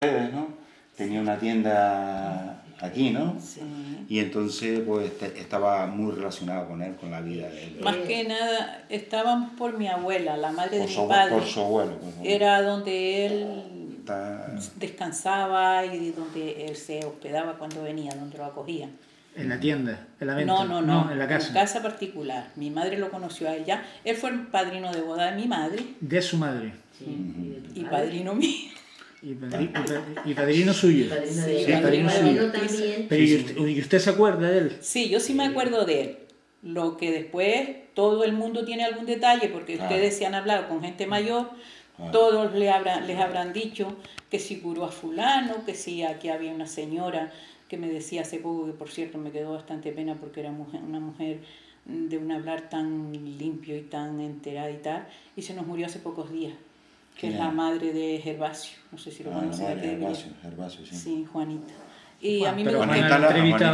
¿no? Tenía una tienda aquí, ¿no? Sí. Y entonces pues estaba muy relacionado con él, con la vida de él. Más que nada, estábamos por mi abuela, la madre de mi Por padre. su abuelo. Era donde él Está... descansaba y donde él se hospedaba cuando venía, donde lo acogían. ¿En la tienda? ¿En la venta? No, en la casa. En casa particular. Mi madre lo conoció a él ya. Él fue el padrino de boda de mi madre. De su madre. Sí, Y padrino mío. Y padrino suyo. Padrino también. Pero ¿y usted se acuerda de él? Sí, yo sí me acuerdo de él. Lo que después todo el mundo tiene algún detalle, porque ustedes se han hablado con gente mayor, todos les habrán dicho que si curó a fulano, que si aquí había una señora que me decía hace poco, que por cierto me quedó bastante pena porque era una mujer de un hablar tan limpio y tan enterada y tal, y se nos murió hace pocos días, que es la madre de Gervasio, no sé si lo conocen. Gervasio, sí. Sí, Juanita. Y a mí me pero gusta. Juanita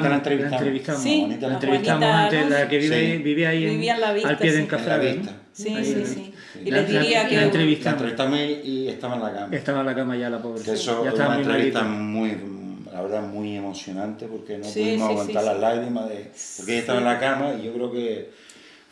la entrevistamos. Sí, la entrevistamos antes, la que vivía ahí en la vista, al pie de sí. Encafrada. Sí. Y les diría que... La entrevistamos y estaba en la cama. Estaba en la cama ya la pobre. Que eso ya es estaba una muy entrevista malita. la verdad, muy emocionante porque no pudimos aguantar las lágrimas porque ella estaba en la cama y yo creo que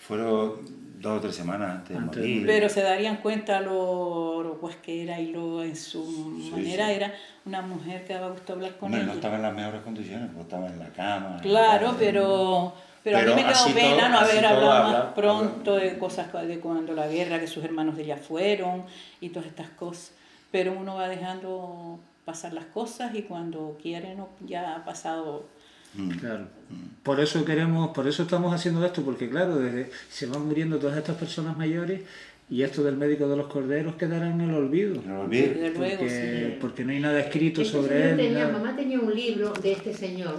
fueron 2 o 3 semanas antes de morir. Pero se darían cuenta lo pues que era y en su manera era una mujer que daba gusto hablar con ella. No estaba en las mejores condiciones, porque estaba en la cama. Claro, pero a mí me quedó pena no haber hablado más pronto de cosas de cuando la guerra, que sus hermanos de ella fueron y todas estas cosas. Pero uno va dejando pasar las cosas y cuando quiere ya ha pasado. Claro. Por eso estamos haciendo esto, porque claro, se van muriendo todas estas personas mayores y esto del médico de los corderos quedará en el olvido. Desde luego, porque no hay nada escrito sobre él. Mamá tenía un libro de este señor.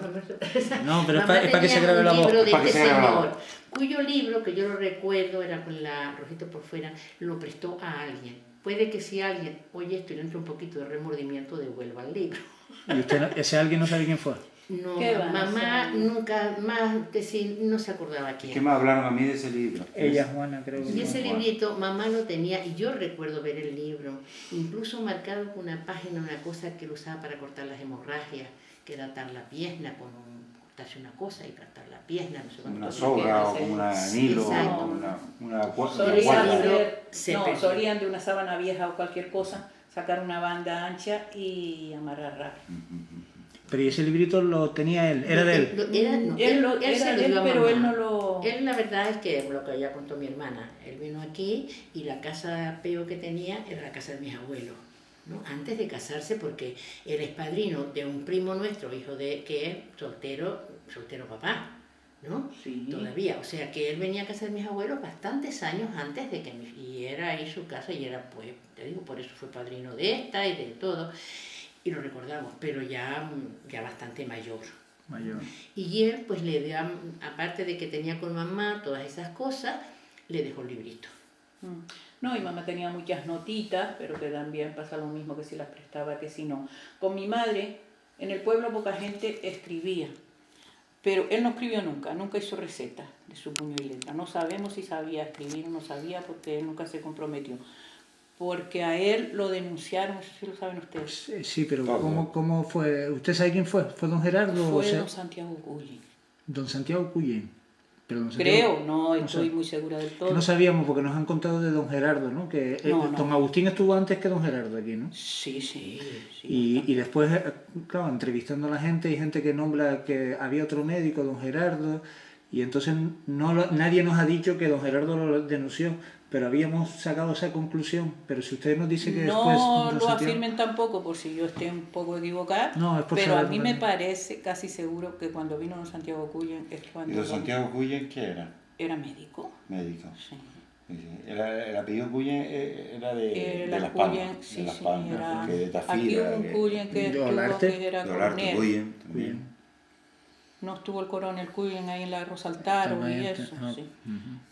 No, pero es para que se grabe la voz. De este señor, cuyo libro, que yo lo recuerdo, era con la rojito por fuera, lo prestó a alguien. Puede que si alguien oye esto y le entra un poquito de remordimiento, devuelva el libro. ¿Y usted, ese alguien no sabe quién fue? No, mamá nunca más, no se acordaba quién. ¿Qué me hablaron a mí de ese libro? Ella, Juana, creo que. Y ese librito, mamá lo tenía, y yo recuerdo ver el libro, incluso marcado con una página, una cosa que lo usaba para cortar las hemorragias, que era atar la pierna cortarse una cosa y cortar la pierna, no sé cuánto. Una soga o como una hilo, solían de una sábana vieja o cualquier cosa, sacar una banda ancha y amarrar rápido. Pero ¿y ese librito lo tenía él? ¿Era de él? Él se lo dio a pero mamá. él no lo... Él, la verdad es que, lo que ya contó mi hermana, él vino aquí y la casa peor que tenía era la casa de mis abuelos, ¿no? Antes de casarse, porque él es padrino de un primo nuestro, hijo de que es soltero papá, ¿no? Sí. Todavía, o sea que él venía a casa de mis abuelos bastantes años antes de que... Y era ahí su casa y era, pues, te digo, por eso fue padrino de esta y de todo. Y lo recordamos, pero ya bastante mayor. Y él, pues le dio, aparte de que tenía con mamá todas esas cosas, le dejó el librito. No, y mamá tenía muchas notitas, pero que también pasa lo mismo que si las prestaba que si no. Con mi madre, en el pueblo poca gente escribía, pero él no escribió nunca hizo recetas de su puño y letra. No sabemos si sabía escribir o no sabía, porque él nunca se comprometió. Porque a él lo denunciaron, eso sí lo saben ustedes. Sí, pero ¿cómo fue? ¿Usted sabe quién fue? ¿Fue don Gerardo? Fue don Santiago Cuyen. Don Santiago Cuyen. Pero don Santiago, creo, no estoy muy segura del todo. No sabíamos porque nos han contado de don Gerardo, ¿no? Que don Agustín estuvo antes que don Gerardo aquí, ¿no? Sí. Y después, claro, entrevistando a la gente, hay gente que nombra que había otro médico, don Gerardo, y entonces nadie nos ha dicho que don Gerardo lo denunció, pero habíamos sacado esa conclusión. Pero si usted nos dice que después... No lo afirmen tampoco, por si yo esté un poco equivocada, pero a mí me parece casi seguro que cuando vino don Santiago Cuyen es cuando... ¿Y don Santiago Cuyen qué era? Era médico. Médico. Sí. El apellido Cuyen era de Las Palmas. Sí, de Las Palmas, porque de Tafira. Aquí un Cuyen que era coronel. Cuyen también. No estuvo el coronel Cuyen ahí en la Rosaltaro y eso, sí.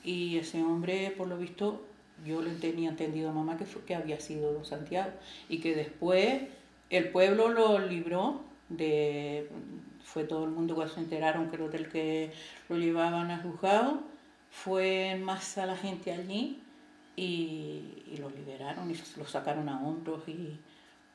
Y ese hombre, por lo visto, yo le tenía entendido a mamá que había sido don Santiago y que después el pueblo lo libró fue todo el mundo cuando se enteraron que el hotel que lo llevaban a juzgado, fue en masa la gente allí y lo liberaron y lo sacaron a hombros y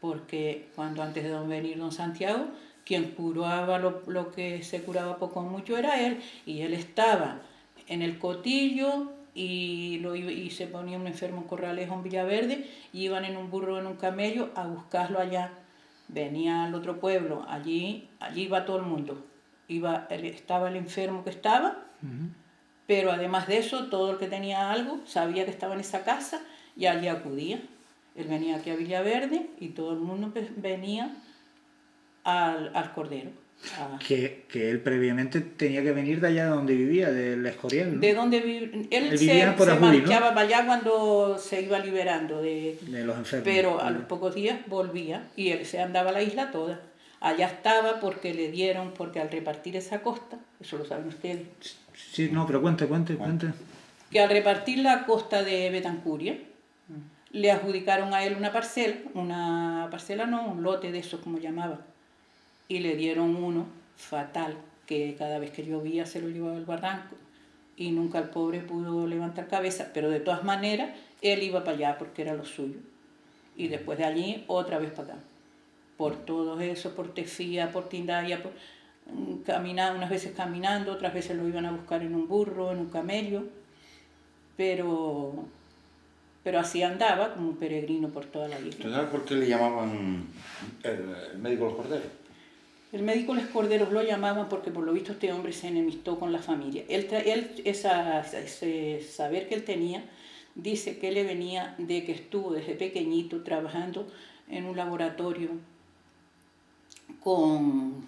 porque cuando antes de venir don Santiago, quien curaba lo que se curaba poco o mucho era él, y él estaba en el Cotillo y se ponía un enfermo en Corralejo en Villaverde, y iban en un burro, en un camello, a buscarlo allá. Venía al otro pueblo, allí iba todo el mundo. Estaba el enfermo que estaba, pero además de eso, todo el que tenía algo sabía que estaba en esa casa y allí acudía. Él venía aquí a Villaverde y todo el mundo venía al Cordero. Que él previamente tenía que venir de allá de donde vivía, del Escorial, ¿no? De donde vivía. Él vivía por se Ajuri, marchaba ¿no? para allá cuando se iba liberando de los enfermos. Pero a los pocos días volvía y él se andaba la isla toda. Allá estaba porque al repartir esa costa, eso lo saben ustedes. Sí, no, pero cuente. Que al repartir la costa de Betancuria, le adjudicaron a él un lote de esos como llamaban, y le dieron uno fatal, que cada vez que llovía se lo llevaba al barranco, y nunca el pobre pudo levantar cabeza, pero de todas maneras él iba para allá porque era lo suyo, y después de allí otra vez para acá, por todo eso, por Tefía, por Tindaya, unas veces caminando, otras veces lo iban a buscar en un burro, en un camello, pero así andaba como un peregrino por toda la isla. ¿Sabes por qué le llamaban el médico de los corderos? El médico de los corderos lo llamaban porque por lo visto este hombre se enemistó con la familia. Ese saber que él tenía, dice que le venía de que estuvo desde pequeñito trabajando en un laboratorio con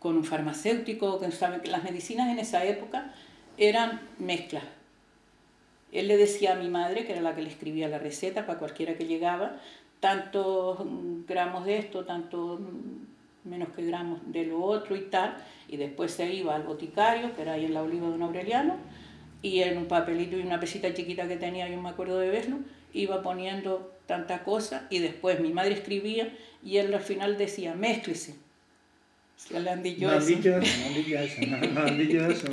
un farmacéutico, que saben que las medicinas en esa época eran mezclas. Él le decía a mi madre, que era la que le escribía la receta para cualquiera que llegaba, tantos gramos de esto, tantos menos que gramos de lo otro y tal, y después se iba al boticario, que era ahí en la Oliva de Don Aureliano, y en un papelito y una pesita chiquita que tenía, yo me acuerdo de verlo, iba poniendo tanta cosa, y después mi madre escribía, y él al final decía, mézclese. Le han dicho eso. No han dicho eso.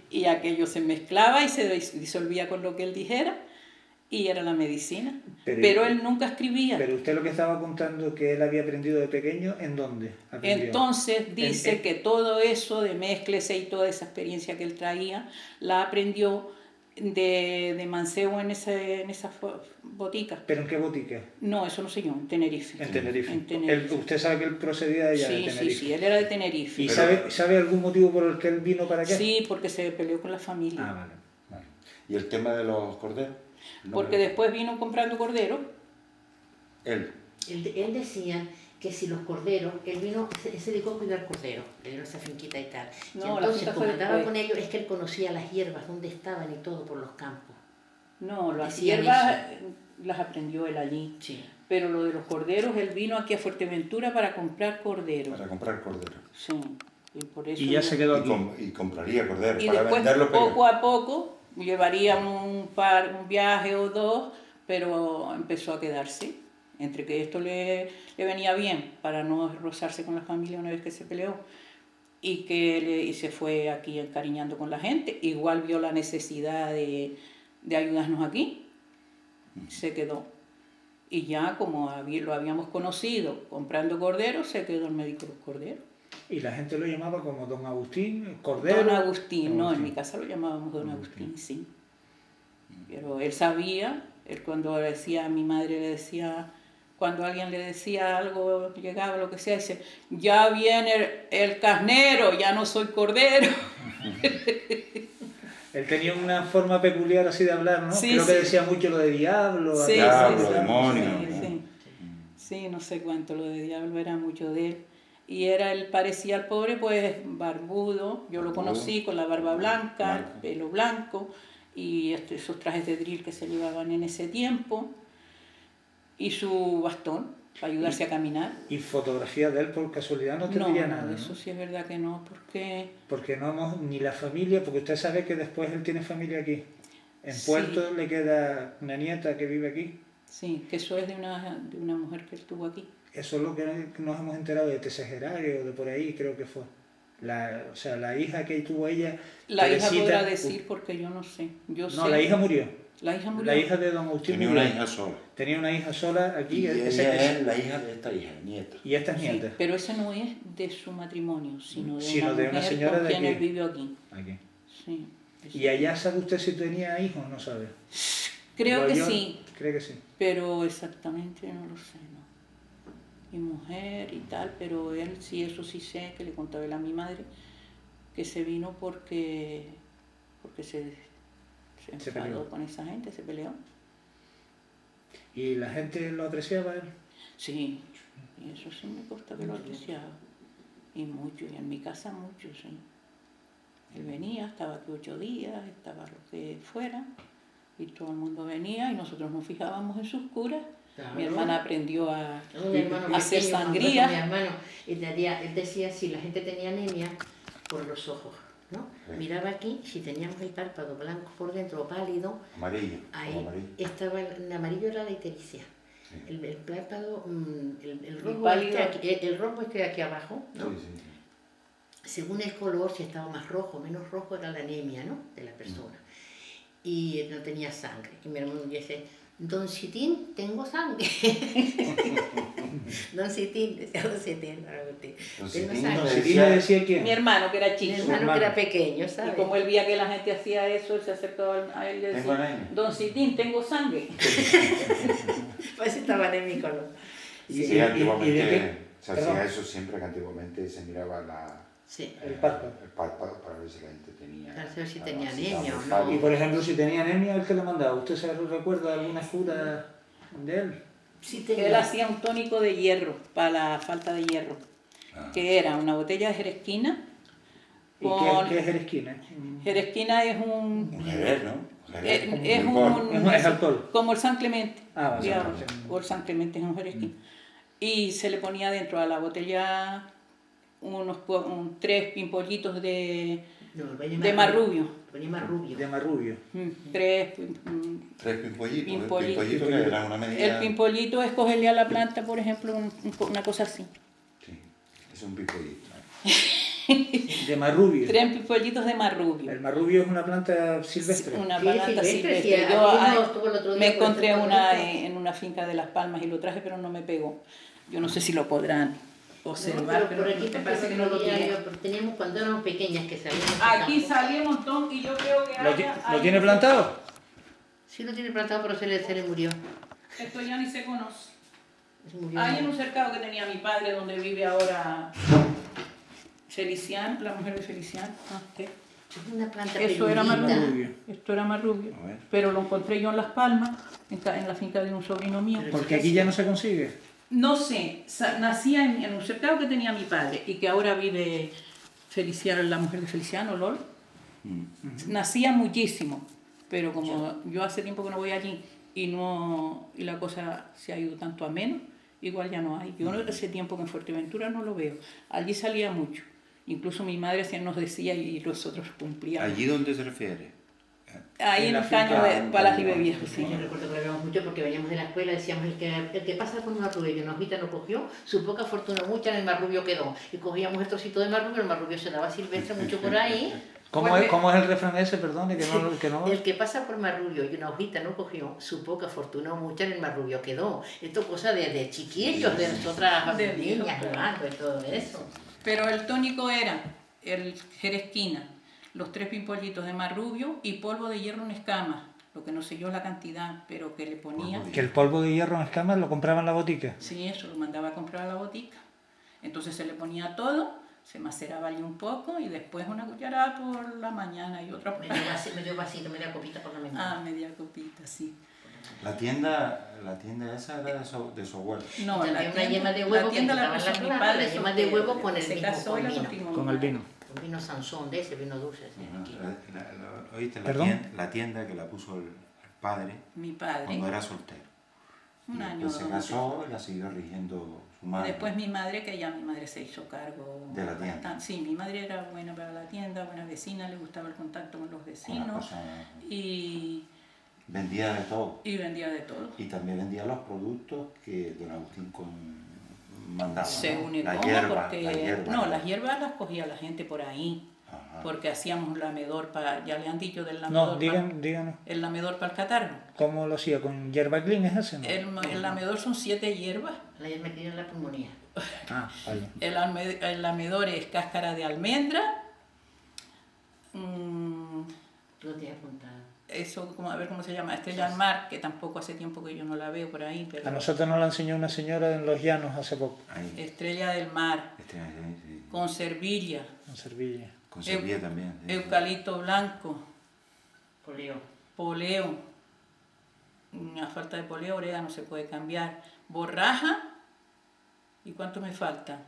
Y aquello se mezclaba y se disolvía con lo que él dijera, y era la medicina. Pero él nunca escribía. Pero usted lo que estaba contando que él había aprendido de pequeño, ¿en dónde aprendió? Entonces dice que todo eso de mézclese y toda esa experiencia que él traía, la aprendió de mancebo en esa botica. ¿Pero en qué botica? No, eso no sé yo, en Tenerife. En Tenerife. ¿Usted sabe que él procedía de allá, de Tenerife? Sí, él era de Tenerife. ¿Y sabe algún motivo por el que él vino para acá? Sí, porque se peleó con la familia. Ah, vale. ¿Y el tema de los corderos? Porque después vino comprando corderos. Él decía que si los corderos, él se dedicó a cuidar corderos, le dieron esa finquita y tal. No, y entonces, como andaba después con ellos, es que él conocía las hierbas, dónde estaban y todo por los campos. No, las Decían hierbas las aprendió él allí. Sí. Pero lo de los corderos, él vino aquí a Fuerteventura para comprar corderos. Para comprar corderos. Sí. Y por eso Y ya se quedó aquí. Y compraría corderos y para después, venderlos. poco a poco, llevaría un viaje o dos, pero empezó a quedarse. Entre que esto le venía bien para no rozarse con la familia una vez que se peleó, y se fue aquí encariñando con la gente. Igual vio la necesidad de ayudarnos aquí, se quedó. Y ya como lo habíamos conocido comprando corderos, se quedó el médico de los corderos. Y la gente lo llamaba como Don Agustín, Cordero. Don Agustín, no, en mi casa lo llamábamos Don Agustín, sí. Pero él sabía, él cuando decía, a mi madre le decía, cuando alguien le decía algo, llegaba, lo que sea, dice, ya viene el carnero, ya no soy cordero. Él tenía una forma peculiar así de hablar, ¿no? Sí, Creo que decía mucho lo de diablo. Diablo, demonio. Sí, no sé cuánto, lo de diablo era mucho de él. Y él parecía al pobre, pues, barbudo. Yo lo conocí con la barba blanca, el pelo blanco, y esos trajes de drill que se llevaban en ese tiempo, y su bastón para ayudarse a caminar. ¿Y fotografía de él por casualidad no tendría nada? Eso sí es verdad que no, porque no hemos, ni la familia, porque usted sabe que después él tiene familia aquí. En Puerto le queda una nieta que vive aquí. Sí, que eso es de una mujer que estuvo aquí. Eso es lo que nos hemos enterado de Tesejerario, de por ahí, creo que fue. O sea, la hija que tuvo ella... La Teresita, hija podrá decir porque yo no sé. la hija murió. La hija murió. La hija de don Agustín Tenía murió. una hija sola. Tenía una hija sola aquí. Y ella es la hija de esta hija, nieta. Y esta es Sí, nieta. pero ese no es de su matrimonio, sino de Sino una de una mujer señora con de quien él aquí. vivió aquí. Aquí. Sí. ¿Y allá sabe usted si tenía hijos? No sabe. Creo que Yo- sí, Cree que sí. pero exactamente no lo sé, ¿no? Mi mujer y tal, pero él sí, eso sí sé, que le contaba él a mi madre, que se vino porque se enfadó peleó. con esa gente, se peleó. ¿Y la gente lo apreciaba él? Sí, y eso sí me consta que lo apreciaba. Y mucho, y en mi casa mucho, sí. Él venía, estaba aquí 8 días, estaba lo que fuera, y todo el mundo venía y nosotros nos fijábamos en sus curas. Claro. Mi hermana aprendió Un hermano a hacer pequeño, sangría. Mi hermano, él decía si la gente tenía anemia por los ojos, ¿no? Sí. Miraba aquí, si teníamos el párpado blanco por dentro o pálido, Amarillo, ahí como amarillo. estaba el amarillo era la ictericia. Sí. El párpado, el rojo pálido. el rojo este de aquí abajo, ¿no? Sí, sí, sí. Según el color, si estaba más rojo o menos rojo, era la anemia, ¿no? De la persona. Y no tenía sangre. Y mi hermano dice, Don Citín, tengo sangre. Don Citín, decía Don Citín, Don tengo Citín, sangre. No, le si decía- le decía quién. Mi hermano, que era Mi chico. hermano que era pequeño, Y ¿sabes? como él veía que la gente hacía eso, él se acercó a él y le Tengo decía, anemia. Don Citín, tengo sangre. Pues estaba anémico, ¿no? Sí, ¿Y antiguamente de qué? se Perdón. hacía eso siempre, que antiguamente se miraba Sí. El párpado. el párpado para ver si la gente tenía... Para saber si tenía si estaba anemia o muy no. pálido. Y por ejemplo, si tenía anemia, ¿el que le mandaba? ¿Usted se recuerda alguna cura de él? Sí Él tenía. hacía un tónico de hierro, para la falta de hierro, Ah. que era una botella de jeresquina. ¿Y Con... qué es Jerezquina? Jeresquina es Un jerez, ¿no? Jerez, Es, como es licor. Es alcohol. como el San Clemente, Ah, vale, digamos, vale. o el San Clemente es un jeresquín. Y se le ponía dentro a la botella unos 3 pimpollitos de marrubio. Ponía más rubio. De marrubio. 3 Tres pimpollitos. Pimpollitos. El pimpolito que era una medida... El pimpolito es cogerle a la planta, por ejemplo, una cosa así. Sí, es un pimpolito. De marrubio. 3 pimpollitos de marrubio. El marrubio es una planta silvestre. Una Sí, planta silvestre, silvestre. sí, Yo aquí uno estuvo el otro día me por encontré este una pueblito. en una finca de Las Palmas y lo traje, pero no me pegó. Yo no sé si lo podrán observar, No, pero por aquí me parece que no lo tiene. teníamos cuando éramos pequeñas que salíamos. Aquí salía un montón y yo creo que ¿Lo tiene plantado? Sí lo tiene plantado, pero se le murió. Esto ya ni se conoce. Se murió. Hay en un cercado que tenía mi padre, donde vive ahora Feliciano, la mujer de Feliciano. Es una planta Eso era peludita. marrubio. Esto era marrubio. A ver. Pero lo encontré yo en Las Palmas, en la finca de un sobrino mío. Porque aquí ya no se consigue. No sé, nacía en un cercado que tenía mi padre y que ahora vive Feliciano, la mujer de Feliciano, Lol. Nacía muchísimo, pero como yo hace tiempo que no voy allí y la cosa se ha ido tanto a menos, igual ya no hay. Yo hace tiempo que en Fuerteventura no lo veo. Allí salía mucho. Incluso mi madre nos decía y nosotros cumplíamos. ¿Allí dónde se refiere? Ahí En en la el caño finca de Palas y antigua. Beviejo, sí. Yo recuerdo que lo veíamos mucho porque veníamos de la escuela, decíamos, el que pasa por marrubio y que nos no cogió, su poca fortuna mucha en el marrubio quedó. Y cogíamos el trocito de marrubio, el marrubio se daba silvestre mucho por ahí. ¿Cómo es el refrán ese, perdón? Que no... El que pasa por marrubio y una hojita no cogió, su poca fortuna mucha en el marrubio quedó. Esto es cosa de chiquillos, de nosotras De niñas viejo, jugando y todo eso. Pero el tónico era el jeresquina, los 3 pimpollitos de marrubio y polvo de hierro en escamas, lo que no sé yo la cantidad, pero que le ponía. Que el polvo de hierro en escamas lo compraba en la botica. Sí, eso lo mandaba a comprar a la botica. Entonces se le ponía todo, se maceraba allí un poco y después una cucharada por la mañana y otra por la Medio vasito, media copita por la mañana. Ah, media copita, sí. La tienda esa era de su abuelo. No, También la una tienda, yema de huevo la tienda que la quitaban puso la mi plata, padre. la yema de soltero. huevo con el Se mismo casó y la vino. continuó. Con el vino. Un vino Sansón de ese, vino dulce. ese, aquí. ¿Oíste? ¿Perdón? La tienda que la puso el padre Mi padre. cuando era soltero. Un Y año. después se dos casó y la siguió rigiendo su madre. Después mi madre, que ya mi madre se hizo cargo. De la tienda. Sí, mi madre era buena para la tienda, buena vecina, le gustaba el contacto con los Una vecinos cosa- y vendía de todo. vendía de todo. Y también vendía los productos que don Agustín mandaba. Según el la cómo, hierba, porque la hierba. no, las hierbas las cogía la gente por ahí. Ajá. porque hacíamos lamedor para, ya le han dicho del lamedor. No, díganos. El lamedor para el catarro. ¿Cómo lo hacía? ¿Con hierba clean es ese, no? El lamedor son 7 hierbas. La he metido en la pulmonía. Ah, vale. El lamedor es cáscara de almendra. Tú lo tienes apuntado. Eso, a ver cómo se llama, estrella al mar, que tampoco hace tiempo que yo no la veo por ahí. Pero A nosotros nos la enseñó una señora en Los Llanos hace poco. Ahí. estrella del mar, Sí. con servilla, En Sevilla. Con Sevilla también. Sí. eucalipto blanco, Poleo. poleo, a falta de poleo, orégano se puede cambiar, borraja, ¿y cuánto me falta?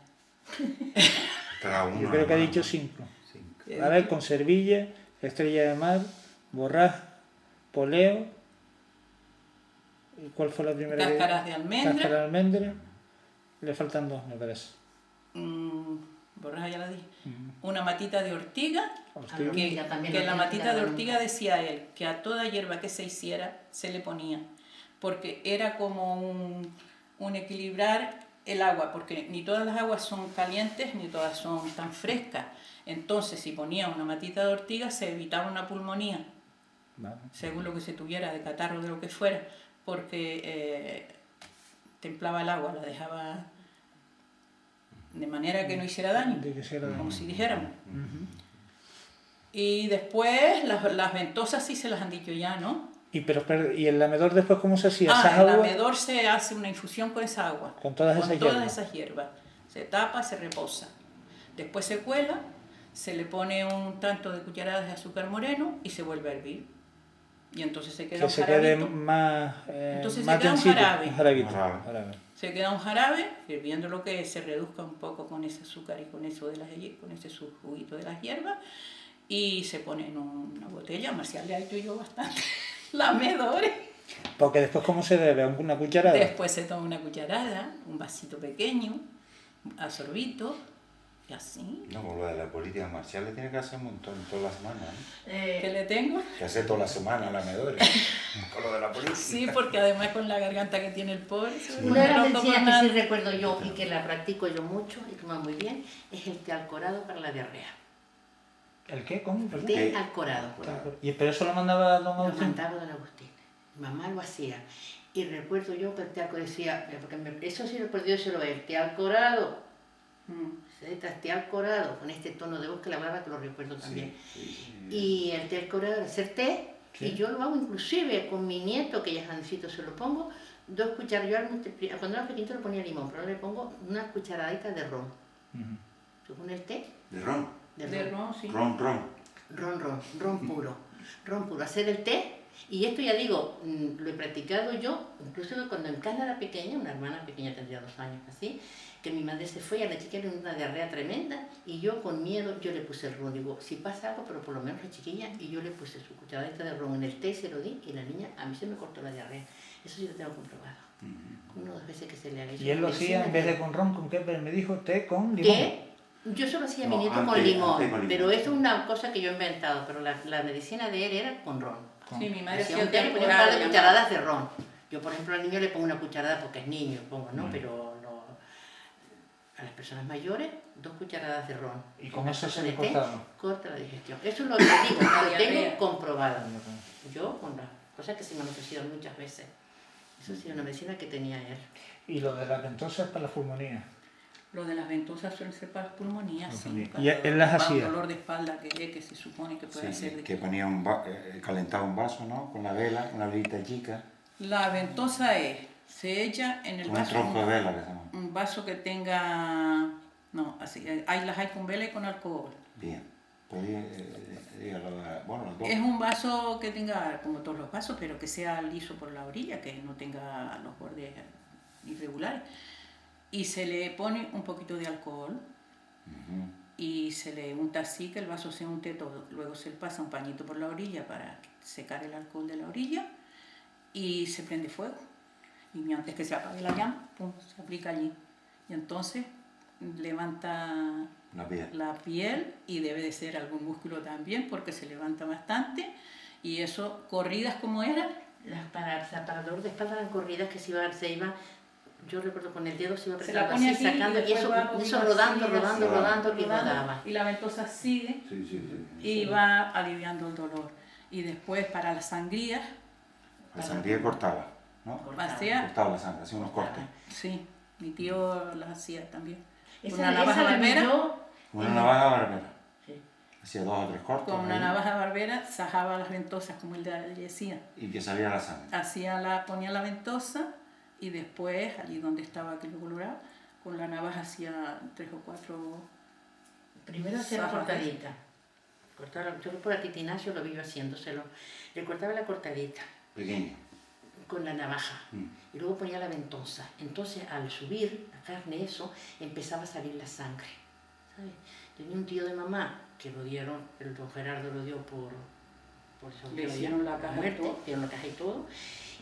Cada uno, Yo creo que ha hermano. dicho 5. 5. A ver, con Sevilla, estrella de mar, borraja, poleo. ¿Y cuál fue la primera? Cáscaras de almendra. Cáscara de almendra. Le faltan 2, me parece. Borraja ya la dije. Una matita de ortiga, Ortiga. que la matita de ortiga decía él, que a toda hierba que se hiciera se le ponía, porque era como un equilibrar el agua, porque ni todas las aguas son calientes ni todas son tan frescas. Entonces, si ponía una matita de ortiga, se evitaba una pulmonía, Vale. según lo que se tuviera, de catarro, de lo que fuera, porque templaba el agua, la dejaba de manera que no hiciera daño, De que hiciera daño. como si dijéramos. Y después las ventosas sí se las han dicho ya, ¿no? ¿Y el lamedor después cómo se hacía? ¿Esas El aguas? lamedor se hace una infusión con esa agua. Con todas esas hierbas. esas hierbas. Se tapa, se reposa. Después se cuela, se le pone un tanto de cucharadas de azúcar moreno y se vuelve a hervir. Y entonces se queda Que un se quede jarabito. más, Entonces más se queda un densito, jarabe. un jarabito, Jarabe. jarabe. Se queda un jarabe, hirviendo lo que se reduzca un poco con ese azúcar y con eso con ese juguito de las hierbas, y se pone en una botella. Marcial le ha hecho yo bastante lamedores. Porque después, ¿cómo se debe? ¿Una cucharada? Después se toma una cucharada, un vasito pequeño, a sorbito, y así. No, con lo de la política marcial le tiene que hacer un montón toda la semana, ¿no? ¿Qué le tengo? Que hace toda la semana la medores. Con lo de la política. Sí, porque además con la garganta que tiene el pobre, Una de las no toma medicinas nada. que sí recuerdo yo y que la practico yo mucho y que me va muy bien es el té alcorado para la diarrea. ¿El qué? ¿Cómo? Perdón. Té ¿Qué? alcorado. Pero eso lo mandaba don Lo Agustín. mandaba don Agustín. Mamá lo hacía. Y recuerdo yo que el té alcorado decía, porque eso sí lo perdió, se lo ve, el té alcorado. Té alcorado, con este tono de voz que la hablaba, que lo recuerdo también. Y el té alcorado, hacer té, y yo lo hago inclusive con mi nieto, que ya es jovencito, se lo pongo, 2 cucharadas, cuando era pequeñito le ponía limón, pero ahora le pongo una cucharadita de ron. ¿Se pone el té? De ron. De ron, sí. Ron. Ron puro. Hacer el té, y esto ya digo, lo he practicado yo, incluso cuando en casa era pequeña, una hermana pequeña tendría 2 años así, que mi madre se fue y a la chiquilla le dio una diarrea tremenda, y yo con miedo, yo le puse el ron, digo, si pasa algo, pero por lo menos la chiquilla, y yo le puse su cucharadita de ron en el té, se lo di, y la niña, a mí se me cortó la diarrea. Eso sí lo tengo comprobado. 1 o 2 veces que se le había hecho. Y él lo hacía en vez de con ron, ¿con qué? Pero me dijo té con limón. ¿Qué? Yo solo hacía a mi No, nieto antes- con limón, antes con limón. pero eso es una cosa que yo he inventado, pero la medicina de él era con ron. Sí, mi madre Hacía hacía un té, le ponía un temporada par de cucharadas de ron. Yo, por ejemplo, al niño le pongo una cucharada porque es niño, pongo, ¿no? Pero no, a las personas mayores, 2 cucharadas de ron. Y con eso se de le té, cortaba. corta la digestión. Eso es lo que digo, lo tengo diarrea. comprobado. Yo, con las cosas que se me han ofrecido muchas veces. Eso sí, una medicina que tenía él. Y lo de la ventosa es para la pulmonía. Lo de las ventosas suele ser para pulmonía, sí. Pulmonía. Para Y él las para hacía. un dolor de espalda que se supone que puede ser. Sí, que ponía calentaba un vaso, ¿no? Con la vela, una velita chica. La ventosa se echa en el Un vaso. tronco de vela que se llama. Un vaso que tenga. No, así. Las hay con vela y con alcohol. Bien. Pues dígalo, bueno, las dos. Es un vaso que tenga, como todos los vasos, pero que sea liso por la orilla, que no tenga los bordes irregulares. Y se le pone un poquito de alcohol y se le unta así, que el vaso se unte todo. Luego se le pasa un pañito por la orilla para secar el alcohol de la orilla y se prende fuego. Y antes que se apague la llama, pum, se aplica allí. Y entonces levanta la piel y debe de ser algún músculo también porque se levanta bastante. Y eso, corridas como eran, Para dolor de espalda eran corridas que se iban yo recuerdo con el dedo se iba Se la apretando pone así, aquí sacando, y después eso, va eso moviendo rodando, así, rodando, así, rodando, y rodando, rodaba. y la ventosa sigue y va aliviando el dolor. Y después para las sangrías... La sangría cortaba, ¿no? Hacía, Cortaba la sangre, hacía unos cortes. sí, mi tío las hacía también. Con Esa, una navaja la vi barbera. yo, Una navaja barbera. sí. Hacía 2 o 3 cortes. Con una ahí, navaja barbera sajaba las ventosas, como él decía. y que salía la sangre. Ponía la ventosa y después, allí donde estaba aquello colorado, con la navaja hacía 3 o 4... Primero hacía la Sajas. cortadita. Yo por aquí Ignacio lo vi yo haciéndoselo. Le cortaba la cortadita Pequeño. con la navaja y luego ponía la ventosa. Entonces al subir la carne, eso, empezaba a salir la sangre. ¿Sabes? Tenía un tío de mamá que lo dieron, el don Gerardo lo dio por eso. Le hicieron la caja y muerte, todo. hicieron la caja y todo.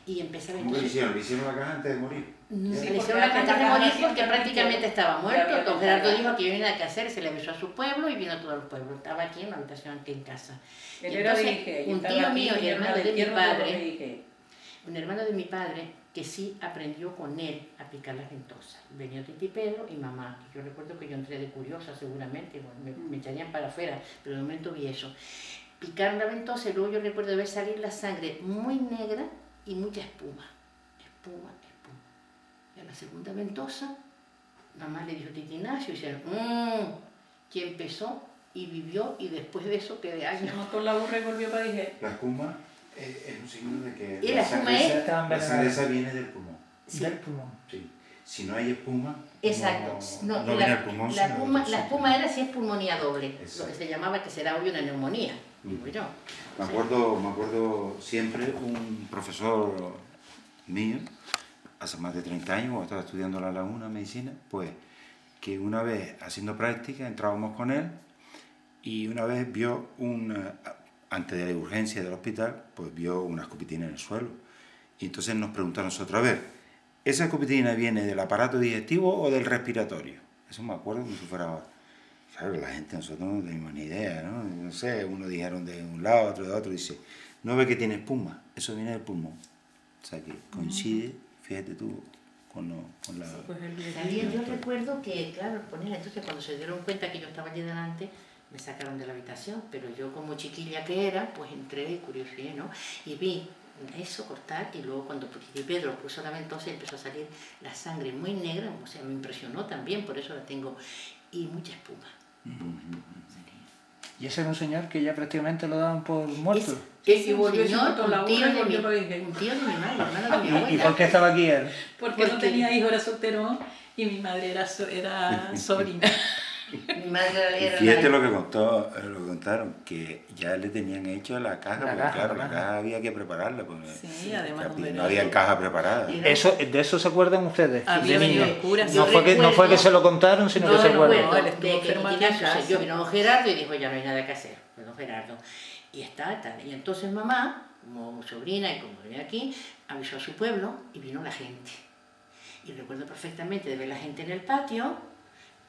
Y empezaba ¿Cómo que le entonces... hicieron? ¿Le hicieron la caja antes de morir? Se Sí, le hicieron porque la caja antes de morir siempre porque prácticamente estaba ya muerto. había Don Gerardo encargado. dijo que no había nada que hacer, se le avisó a su pueblo y vino a todo el pueblo. Estaba aquí en la habitación aquí en casa. Él Y era de entonces, Ige, y un estaba tío aquí, mío y y hermano del de mi tierno de padre, Ige. un hermano de mi padre que sí aprendió con él a picar las ventosas. Venía Titi Pedro y mamá. Yo recuerdo que yo entré de curiosa seguramente, bueno, me echarían para afuera, pero de momento vi eso. Picaron la ventosa y luego yo recuerdo ver salir la sangre muy negra y mucha espuma. Espuma. Y a la segunda ventosa, mamá le dijo a Titi Ignacio y dijeron, que empezó y vivió y después de eso que de Se años. montó la burra y volvió para Ige. La espuma es un signo de que Y la espuma es... la sangre esa viene del pulmón. Sí. Del pulmón. Sí. Si no hay espuma, Exacto. no, No, viene el pulmón. la sino espuma, otro la sitio. espuma era si es pulmonía doble, Exacto. lo que se llamaba que será obvio una neumonía, digo yo. Me acuerdo siempre un profesor mío, hace más de 30 años, cuando estaba estudiando en La Laguna, medicina, pues que una vez haciendo práctica entrábamos con él y una vez vio antes de la urgencia del hospital, pues vio una escopitina en el suelo. Y entonces nos preguntó a nosotros, a ver, ¿esa escopitina viene del aparato digestivo o del respiratorio? Eso me acuerdo como si fuera ahora. Claro, la gente, nosotros no tenemos ni idea, ¿no? No sé, uno dijeron de un lado, otro de otro, dice, no ve que tiene espuma, eso viene del pulmón. O sea que coincide, fíjate tú, con la... Pues el También yo recuerdo que, claro, entonces cuando se dieron cuenta que yo estaba allí delante, me sacaron de la habitación, pero yo como chiquilla que era, pues entré y curiosidad, ¿no? Y vi eso cortar y luego cuando Pedro puso la ventosa empezó a salir la sangre muy negra, o sea, me impresionó también, por eso la tengo, y mucha espuma. Y ese era un señor que ya prácticamente lo daban por muerto. Ese Y volvió y se señor, montó la un tío burra y de volvió para Ige. un tío de mi madre, hermano de mi ¿Y abuela. por qué estaba aquí él? Porque no Porque- tenía hijo, era soltero y mi madre era sobrina. Mi madre era Fíjate lo que contaron, que ya le tenían hecho la caja, La porque caja, claro, la la caja. caja había que prepararla, porque Sí, además, hombre, no había caja preparada. Y- ¿De eso se acuerdan ustedes? Había de venido niños. el cura, No sí. fue, no fue que recuerdo- se lo contaron, sino No, que se no, acuerdan. no, él estuvo de que enfermo aquí Ignacio en casa. se dio, vino don Gerardo y dijo, ya no hay nada que hacer, fue don Gerardo. Y está, tal. Y entonces mamá, como sobrina y como venía aquí, avisó a su pueblo y vino la gente. Y recuerdo perfectamente de ver la gente en el patio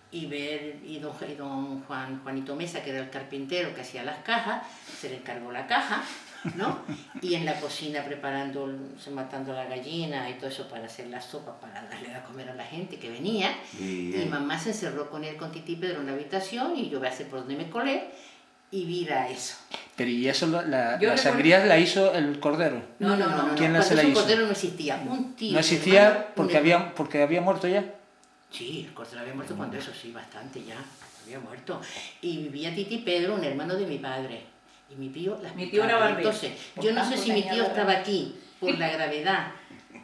y don Juanito Mesa, que era el carpintero que hacía las cajas, se le encargó la caja, ¿no? Y en la cocina matando la gallina y todo eso para hacer la sopa, para darle a comer a la gente que venía. Y mamá se encerró con él, con Titi Pedro en la habitación y yo voy a hacer por donde me colé y vira eso. Pero y eso, Yo la recuerdo- sangría la hizo el cordero. No. ¿Quién Cuando se la ese hizo? cordero no existía. Un tío. ¿No un existía hermano, porque había muerto ya? Sí, el cordero había muerto cuando eso, sí, bastante ya. Había muerto. Y vivía Titi Pedro, un hermano de mi padre. Y mi tío las Mi tío era picaba. barbero. Entonces, Por yo no sé tanto, si mi tenía tío la estaba gran- aquí por la gravedad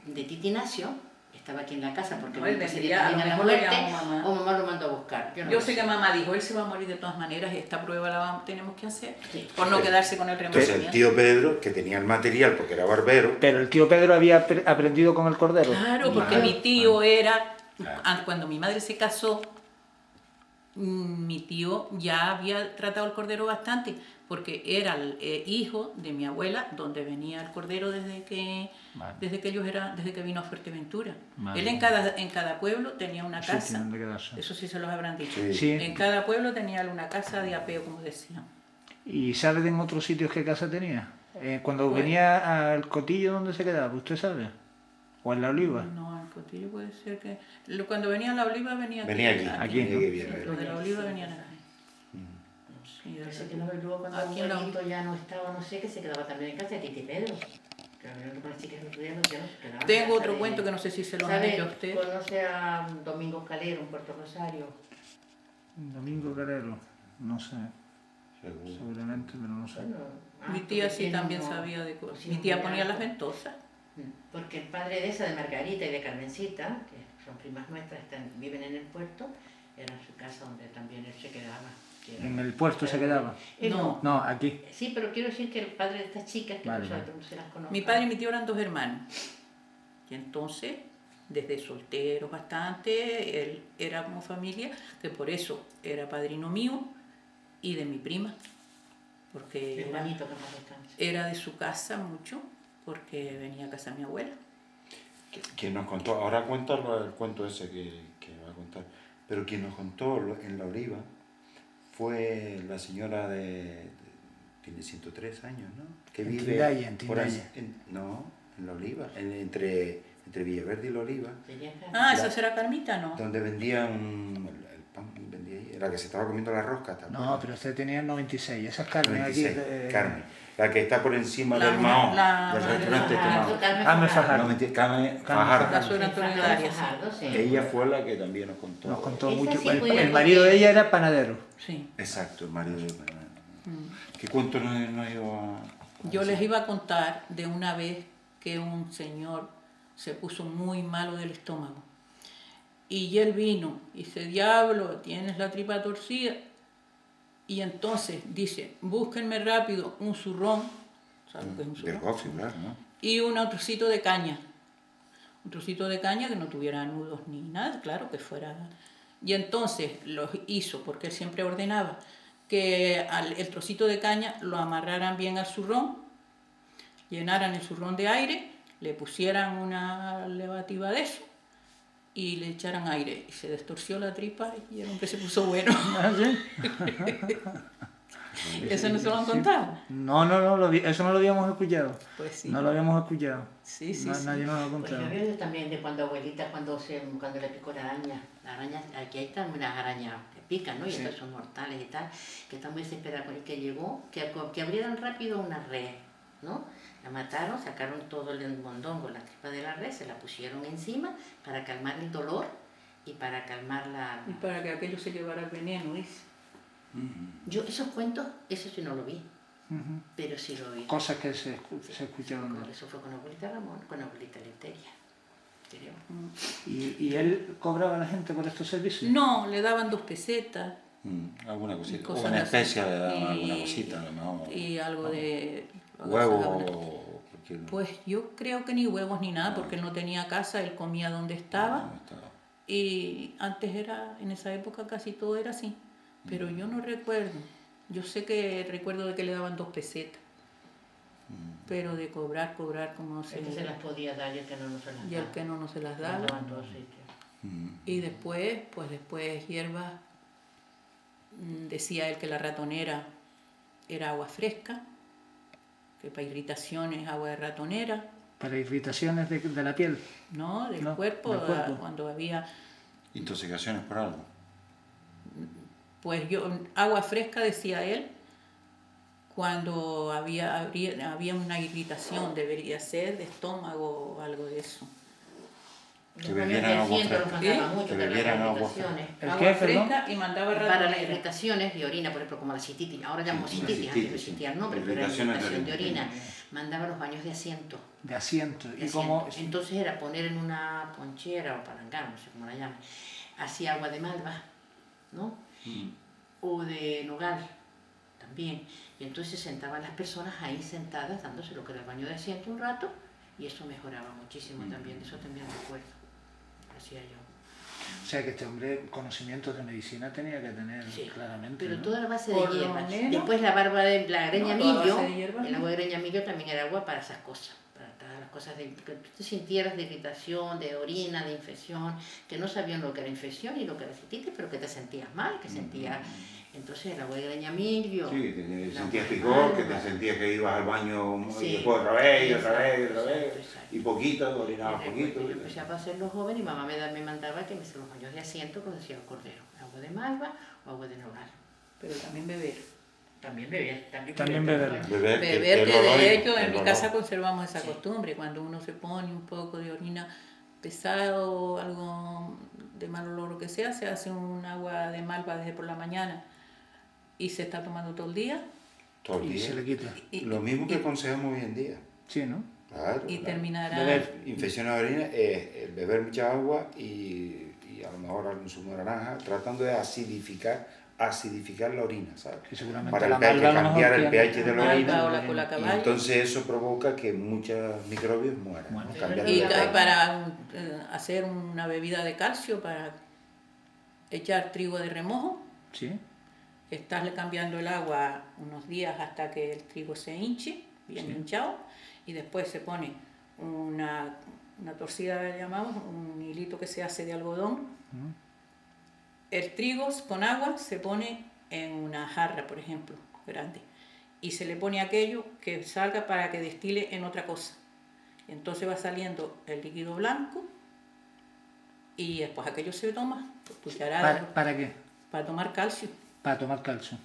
de Titi Ignacio, estaba aquí en la casa porque No, él nunca se vendría, a lo detenía la mejor le muerte, llamó mamá. o mamá lo mandó a buscar. No Yo lo sé que mamá dijo, él se va a morir de todas maneras, esta prueba tenemos que hacer, Sí. por no quedarse con el Entonces el remordimiento. tío Pedro, que tenía el material porque era barbero, Pero el tío Pedro había aprendido con el cordero. Claro, porque Claro. mi tío era, Claro. cuando mi madre se casó, mi tío ya había tratado el cordero bastante, porque era el hijo de mi abuela, donde venía el cordero desde que vino a Fuerteventura. Vale. Él en cada pueblo tenía una Sí, casa, tienen de quedarse. eso sí se los habrán dicho. Sí. Sí. En cada pueblo tenía una casa de apeo, como decían. ¿Y sabe de en otros sitios qué casa tenía? Cuando Pues- venía al Cotillo, ¿dónde se quedaba? ¿Usted sabe? ¿O en la Oliva? No, Potillo puede ser que... Cuando venía a La Oliva venía Venía aquí, Aquí, ¿no? que viene. Los de La Oliva venían aquí. Sí, Parece que no, y luego cuando Aquí en la- abuelito ya no estaba, no sé, que se quedaba también en casa de Titi Pedro. Que a mí con las chicas el otro día no se quedaba en Tengo casa otro de- cuento que no sé si se lo han ¿Sabe? hecho a usted. Conoce a Domingo Calero en Puerto Rosario. Domingo Calero, no sé, Seguro. seguramente, pero no sé. Bueno, Mi porque tía sí tiene también uno- sabía de cosas. sí, Mi tía un ponía las gato. ventosas. Porque el padre de esa, de Margarita y de Carmencita, que son primas nuestras, viven en el puerto, era su casa donde también él se quedaba. que era- ¿En el puerto se quedaba? No. No, aquí. Sí, pero quiero decir que el padre de estas chicas, que Vale, no sé, vale. no se las conozco. Mi padre y mi tío eran 2 hermanos. Y entonces, desde solteros bastante, él era como familia, que por eso era padrino mío y de mi prima. Porque El Juanito, que más descanse. era de su casa mucho, porque venía a casa de mi abuela. Quien nos contó, ahora cuéntalo el cuento ese que va a contar, pero quien nos contó en La Oliva fue la señora tiene 103 años, ¿no? Que En vive Tindaya, en por ahí- Tindaya. no, en La Oliva, entre Villaverde y La Oliva, Tenía cara. Ah, La- ¿esa será Carmita, no? donde vendían el pan, vendía ahí, la que se estaba comiendo la rosca, ¿te No, acuerdas? pero usted tenía el 96, esas carnes 96, aquí. Carmen, la que está por encima La- del Mahón, la- del la- restaurante Fajardo, Mahón. Carmen Carmen Fajardo. Fajardo. No, mentira, Carmen La Fajardo. suegra Antonio Darias. Fajardo, sí. Ella fue la que también nos contó. Nos contó Esa mucho. sí El, podía el marido contar. de ella era panadero. Sí. Exacto, el marido de ¿Qué cuento nos iba a...? Yo les iba a contar de una vez que un señor se puso muy malo del estómago. Y él vino y dice, diablo, tienes la tripa torcida. Y entonces dice, búsquenme rápido un zurrón, ¿sabes lo que es un Del zurrón? gofio, claro, ¿no? Y un trocito de caña. Un trocito de caña que no tuviera nudos ni nada, claro, que fuera... Y entonces los hizo, porque él siempre ordenaba, que el trocito de caña lo amarraran bien al zurrón, llenaran el zurrón de aire, le pusieran una levativa de eso y le echaran aire. Y se destorció la tripa y el hombre se puso bueno. ¿Ah, sí? ¿Eso no se lo han contado? No, eso no lo habíamos escuchado. Pues sí. No lo habíamos escuchado. Sí, sí, No, sí. Nadie nos lo ha Pues yo contado. veo también de cuando abuelita, cuando le picó la araña, aquí hay también las arañas que pican, ¿no? Y Sí. estas son mortales y tal, que está muy desesperada con el que llegó, que abrieran rápido una red, ¿no? La mataron, sacaron todo el mondongo, la tripa de la red, se la pusieron encima para calmar el dolor y para calmar la... Y para que aquello se llevara el veneno, dice. Yo esos cuentos, eso sí no lo vi, Ujú. pero sí lo vi. Cosas que se escucharon de él. Eso fue con abuelita Ramón, con abuelita Leteria, creo. ¿Y él cobraba a la gente por estos servicios? No, le daban 2 pesetas. Alguna cosita. Cosas O en así. especia le daban Y- alguna cosita, a lo mejor. Y algo de... Huevo. Porque Pues yo creo que ni huevos ni nada, porque él no tenía casa, él comía donde estaba. no estaba. Y antes era, en esa época casi todo era así. Pero yo no recuerdo. Yo sé que recuerdo de que le daban 2 pesetas. Pero de cobrar como se... El que se las podía dar y el que no se las Y el que no se las daba. daba. En todos sitios. Y después, pues después hierbas, decía él que la ratonera era agua fresca, que para irritaciones agua de ratonera, Para irritaciones de la piel. ¿no? Del No, cuerpo, del cuerpo. cuando había, Intoxicaciones por algo. pues yo, agua fresca decía él, cuando había una irritación, debería ser de estómago o algo de eso. Que Los bebieran años agua de 100 los fresca. mandaba ¿Sí? mucho Que para bebieran las agua irritaciones. ¿El Agua qué, perdón? fresca y mandaba Para las ratonera. irritaciones de orina, por ejemplo, como la cistitis, ahora llamamos Sí, la cistitis, antes no cistitis, existía el sí. nombre, pero era Irritaciones de irritación de orina. orina. Mandaba los baños de asiento. De asiento. de Y asiento. como... Entonces era poner en una ponchera o palangana, no sé cómo la llaman, así agua de malva, ¿no? O de nogal también. Y entonces sentaban las personas ahí sentadas dándose lo que era el baño de asiento un rato y eso mejoraba muchísimo también, de eso también me acuerdo. Hacía yo. O sea que este hombre conocimientos de medicina tenía que tener Sí, claramente. pero ¿no? toda la base de Por lo hierba. menos. Después la barba de la greña No, toda millo, base de hierba, el no. agua de greña millo también era agua para esas cosas, para todas las cosas que tú te sintieras de irritación, de orina, de infección, que no sabían lo que era infección y lo que era cistitis, pero que te sentías mal, que sentías... Entonces la huelga de ñamillo... Sí, que te sentías picor, que te sentías que ibas al baño y después otra vez, y otra vez, y otra vez, exacto. y poquito, orinabas poquito. Yo empecé a hacerlo joven y mamá me mandaba que me hiciera los baños de asiento, como decía el cordero, agua de malva o agua de nogal. Pero también beber. También beber. También beber. Beber, Beber, que de hecho en mi olor. casa conservamos esa Sí. costumbre. Cuando uno se pone un poco de orina pesado, algo de mal olor o lo que sea, se hace un agua de malva desde por la mañana y se está tomando todo el día. Todo el Y día. se le quita. Lo mismo que aconsejamos hoy en día. Sí, ¿no? Claro, Y claro. terminará... Beber. Infecciones de orina es el beber mucha agua y a lo mejor algún zumo de naranja, tratando de acidificar la orina, ¿sabes? Que seguramente Para la el pH, malva a lo mejor cambiar el tiene- pH de la malva orina. o la cola Y caballo. entonces eso provoca que muchos microbios mueran. Bueno. ¿no? Cambiar Y el pH. para hacer una bebida de calcio, para echar trigo de remojo, Sí. estás cambiando el agua unos días hasta que el trigo se hinche, bien Sí. hinchado, y después se pone una torcida, le llamamos, un hilito que se hace de algodón. El trigo con agua se pone en una jarra, por ejemplo, grande, y se le pone aquello que salga para que destile en otra cosa. Entonces va saliendo el líquido blanco y después aquello se toma por cucharada ¿Para qué? para tomar calcio. Para tomar calcio.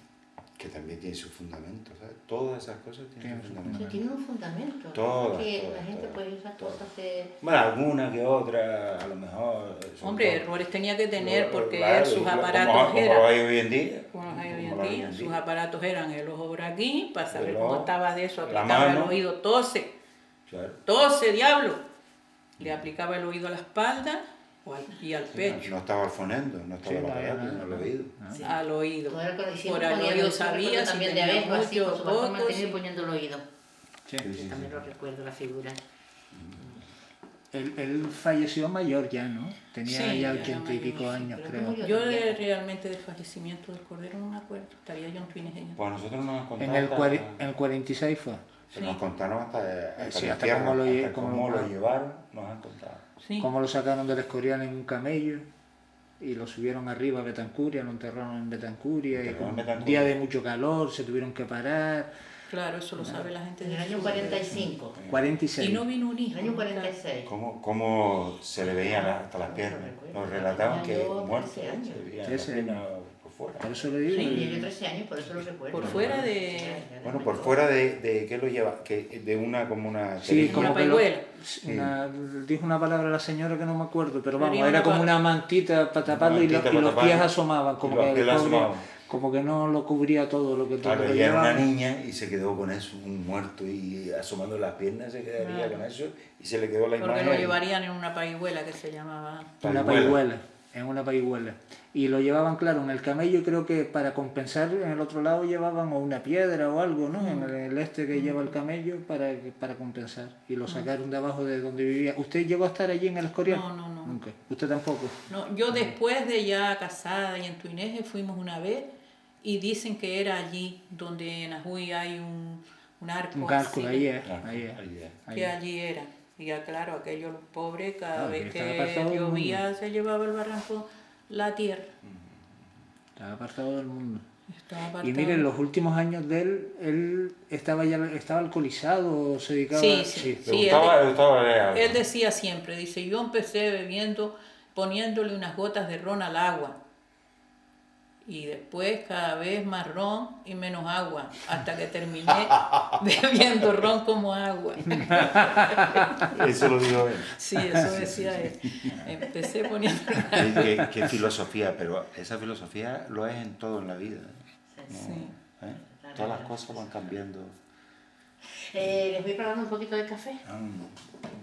Que también tiene su fundamento, ¿sabes? Todas esas cosas tienen Tiene su su fundamento. Sí, tiene un fundamento. Todas, que todas, la gente todas, pues esas todas. cosas que... Bueno, alguna que otra, a lo mejor... son Hombre, todas. errores tenía que tener porque Claro, sus como aparatos los eran... hay hoy en día. Como los hay hoy como en los hay día, sus aparatos eran el ojo por aquí, para saber El cómo ojo, estaba de eso, la aplicaba el mano. oído, tose, Claro. tose, diablo. Le aplicaba el oído a la espalda y al No pecho, estaba al fonendo, no estaba Sí, al aparato, no, no al no. oído. Sí. al oído. Todo era con el Por siempre el ponía oído el sabía si también de tenía abejo, así, con mucho, su bastón poco, mantenido sí. poniendo el oído. Sí. Sí, sí, También sí. lo recuerdo, la figura. Él falleció mayor ya, ¿no? Tenía Sí, ya ya era 80 y pico mayor, sí, años, creo que creo. murió. Yo realmente del fallecimiento del cordero no me acuerdo, estaría yo en fines de año. Pues nosotros nos han contado... En el, hasta- en el 46 fue. Nos contaron hasta, Sí, la hasta tierra, cómo lo lle- hasta cómo cómo lo- lo llevaron, nos han contado. Sí. Cómo lo sacaron del Escorial en un camello y lo subieron arriba a Betancuria, lo enterraron en Betancuria, y Enterraron en con Betancuria. un día de mucho calor se tuvieron que parar. Claro, eso lo sabe la gente En el del año sur. 45. 46. Y no vino un En hijo. el año nunca. 46. Cómo se le veían hasta las piernas. Nos relataban que Tenía yo muerto 13 años. se veían Sí, las sí. piernas por fuera. Por eso le digo. Tenía yo 13 años, por eso lo recuerdo. Por fuera de... Ya, ya, Bueno, ya, por ya. fuera de ¿qué lo lleva? Que de una como una... Sí, Una como que lo- paihuela. dijo una palabra la señora que no me acuerdo, pero vamos, Tenía era una como pa- una mantita para taparlo y los, mantita y para los pies taparlo, asomaban, como y los que pies el pobre- asomaban. como que no lo cubría todo lo que todo Claro, lo ella era una llevaba. niña y se quedó con eso, un muerto y asomando las piernas se quedaría Claro. con eso y se le quedó la Porque imagen. lo ahí. llevarían en una paihuela que se llamaba... Una paihuela, en una paihuela. Y lo llevaban, claro, en el camello, creo que para compensar, en el otro lado llevaban o una piedra o algo, ¿no? En el este que lleva el camello para compensar. Y lo sacaron de abajo de donde vivía. ¿Usted llegó a estar allí en el Escorial? No, no, no. Nunca. ¿Usted tampoco? No, yo después de ya casada y en Tuineje fuimos una vez y dicen que era allí donde en Ajuy hay un arco. Un cálculo, así, ahí es. Ah, Ahí es. ahí es. ahí Que es. allí era. Y ya claro, aquellos pobres, cada Ah, vez estaba que apartado del llovía se llevaba el barranco la tierra. Estaba apartado del mundo. Estaba Y apartado. miren, los últimos años de él estaba alcoholizado, se dedicaba... Sí, sí. Le gustaba, le gustaba beber algo. Él decía siempre, dice, yo empecé bebiendo, poniéndole unas gotas de ron al agua. Y después cada vez más ron y menos agua, hasta que terminé bebiendo ron como agua. Eso lo dijo él. Sí, eso decía él. Empecé poniendo... Qué filosofía, pero esa filosofía lo es en todo en la vida. ¿no? Sí. ¿Eh? Todas las cosas van cambiando. Les voy preparando un poquito de café.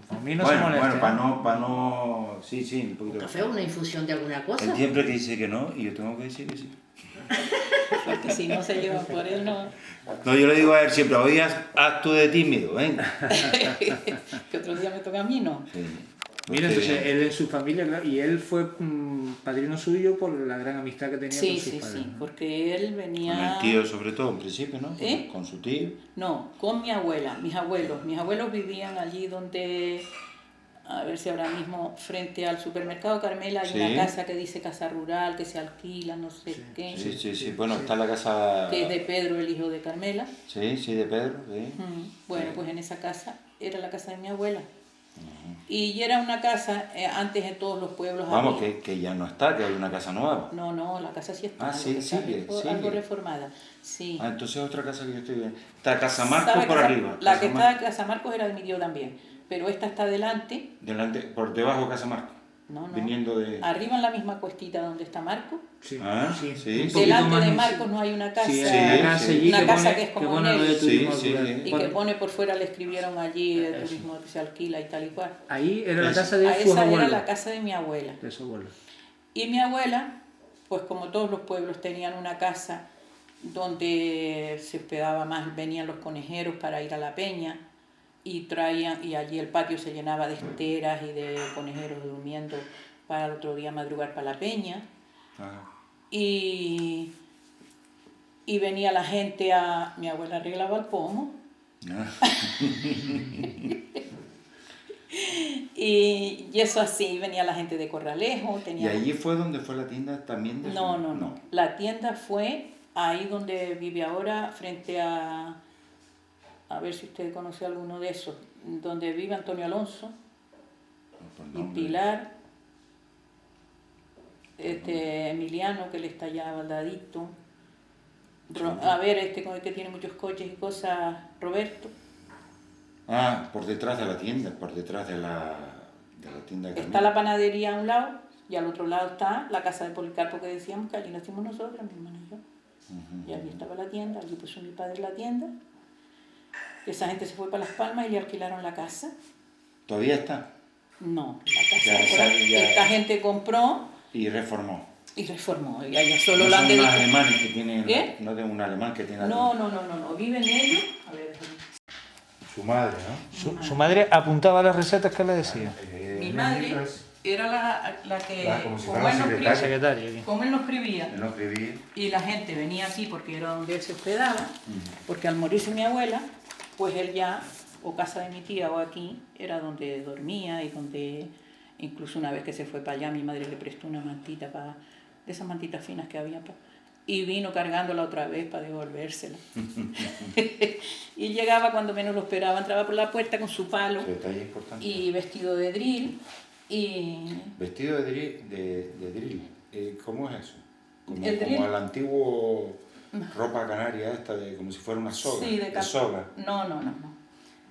A mí no bueno, se molesta. bueno, para no... Sí, sí, un poquito Un de café o una infusión de alguna cosa. Él siempre que dice que no, y yo tengo que decir que sí. Porque si no se llevan por él, no. No, yo le digo a él siempre, hoy haz tú de tímido, venga. Que otro día me toca a mí, ¿no? Sí. Mira, Porque- entonces él en su familia, claro, y él fue padrino suyo por la gran amistad que tenía Sí, con sus sí, padres, sí, ¿no? porque él Con venía... el tío sobre todo, en principio, ¿no? ¿Eh? Con su tío. No, con mi abuela, mis abuelos. Mis abuelos vivían allí donde, a ver si ahora mismo, frente al supermercado Carmela hay Sí. una casa que dice casa rural, que se alquila, no sé Sí, qué, Sí. Bueno, está la casa... que es de Pedro, el hijo de Carmela. Sí, de Pedro, sí. Bueno, pues en esa casa era la casa de mi abuela. Y era una casa, antes en todos los pueblos Vamos, había- que ya no está, que hay una casa nueva. No, la casa sí está, Ah, sí, lo que está sigue, algo sigue. reformada. Sí. Ah, entonces otra casa que yo estoy viendo. Está Casa Marcos ¿Sabe por Casa- arriba. La Casa que Mar- está en Casa Marcos era de mi tío también, pero esta está adelante. Delante, por debajo de Casa Marcos. No. Viniendo de... Arriba en la misma cuestita donde está Marco. Sí, Ah, sí, un sí. poquito Delante más de en- Marcos no hay una casa. Sí, Sí, hay una casa sí. allí Una que casa pone, que es como pone lo de Nelly. turismo Sí, rural. sí. Y Pone- que pone por fuera, le escribieron allí turismo que se alquila y tal y cual. Ahí era la Eso. casa de A sus esa era abuelos. la casa de mi abuela. De su abuelo. Y mi abuela, pues como todos los pueblos tenían una casa donde se hospedaba más, venían los conejeros para ir a la peña y traían, y allí el patio se llenaba de esteras y de conejeros durmiendo para el otro día madrugar para la peña. Ah, Y venía la gente a... Mi abuela arreglaba el pomo. ah. Y eso así, venía la gente de Corralejo. ¿Y Tenía... allí fue donde fue la tienda también de su- No. La tienda fue ahí donde vive ahora, frente a... A ver si usted conoce alguno de esos. Donde vive Antonio Alonso No, por y nombre. Pilar. Emiliano, que le está allá baldadito. A ver, con el que tiene muchos coches y cosas, Roberto. Ah, por detrás de la tienda, por detrás de la tienda de Está la panadería a un lado y al otro lado está la casa de Policarpo que decíamos, que allí nacimos nosotros, mi hermana y yo. Y allí estaba la tienda, allí puso mi padre la tienda. Esa gente se fue para Las Palmas y le alquilaron la casa. ¿Todavía está? No, la casa Ya, ahora, ya. esta gente compró Y reformó. y reformó. Y allá solo No la han son unos dedicado. alemanes que tienen... ¿Eh? No de un alemán que tiene... No, viven ellos. A ver, déjame. Su madre, ¿no? Su madre apuntaba las recetas que le decía. Mi madre era la que, como si como fuera él nos secretaria. escribía, Secretaria aquí. como él nos escribía, Él no escribía. y la gente venía aquí porque era donde él se hospedaba, porque al morirse mi abuela, pues él ya, o casa de mi tía o aquí, era donde dormía y donde, incluso una vez que se fue para allá, mi madre le prestó una mantita, de esas mantitas finas que había, y vino cargándola otra vez para devolvérsela. Y llegaba cuando menos lo esperaba, entraba por la puerta con su palo Ese detalle importante. y vestido de drill, y Vestido de drill. ¿Cómo es eso? Como, El drill. como el antiguo ropa canaria esta, como si fuera una soga. sí, de soga. No.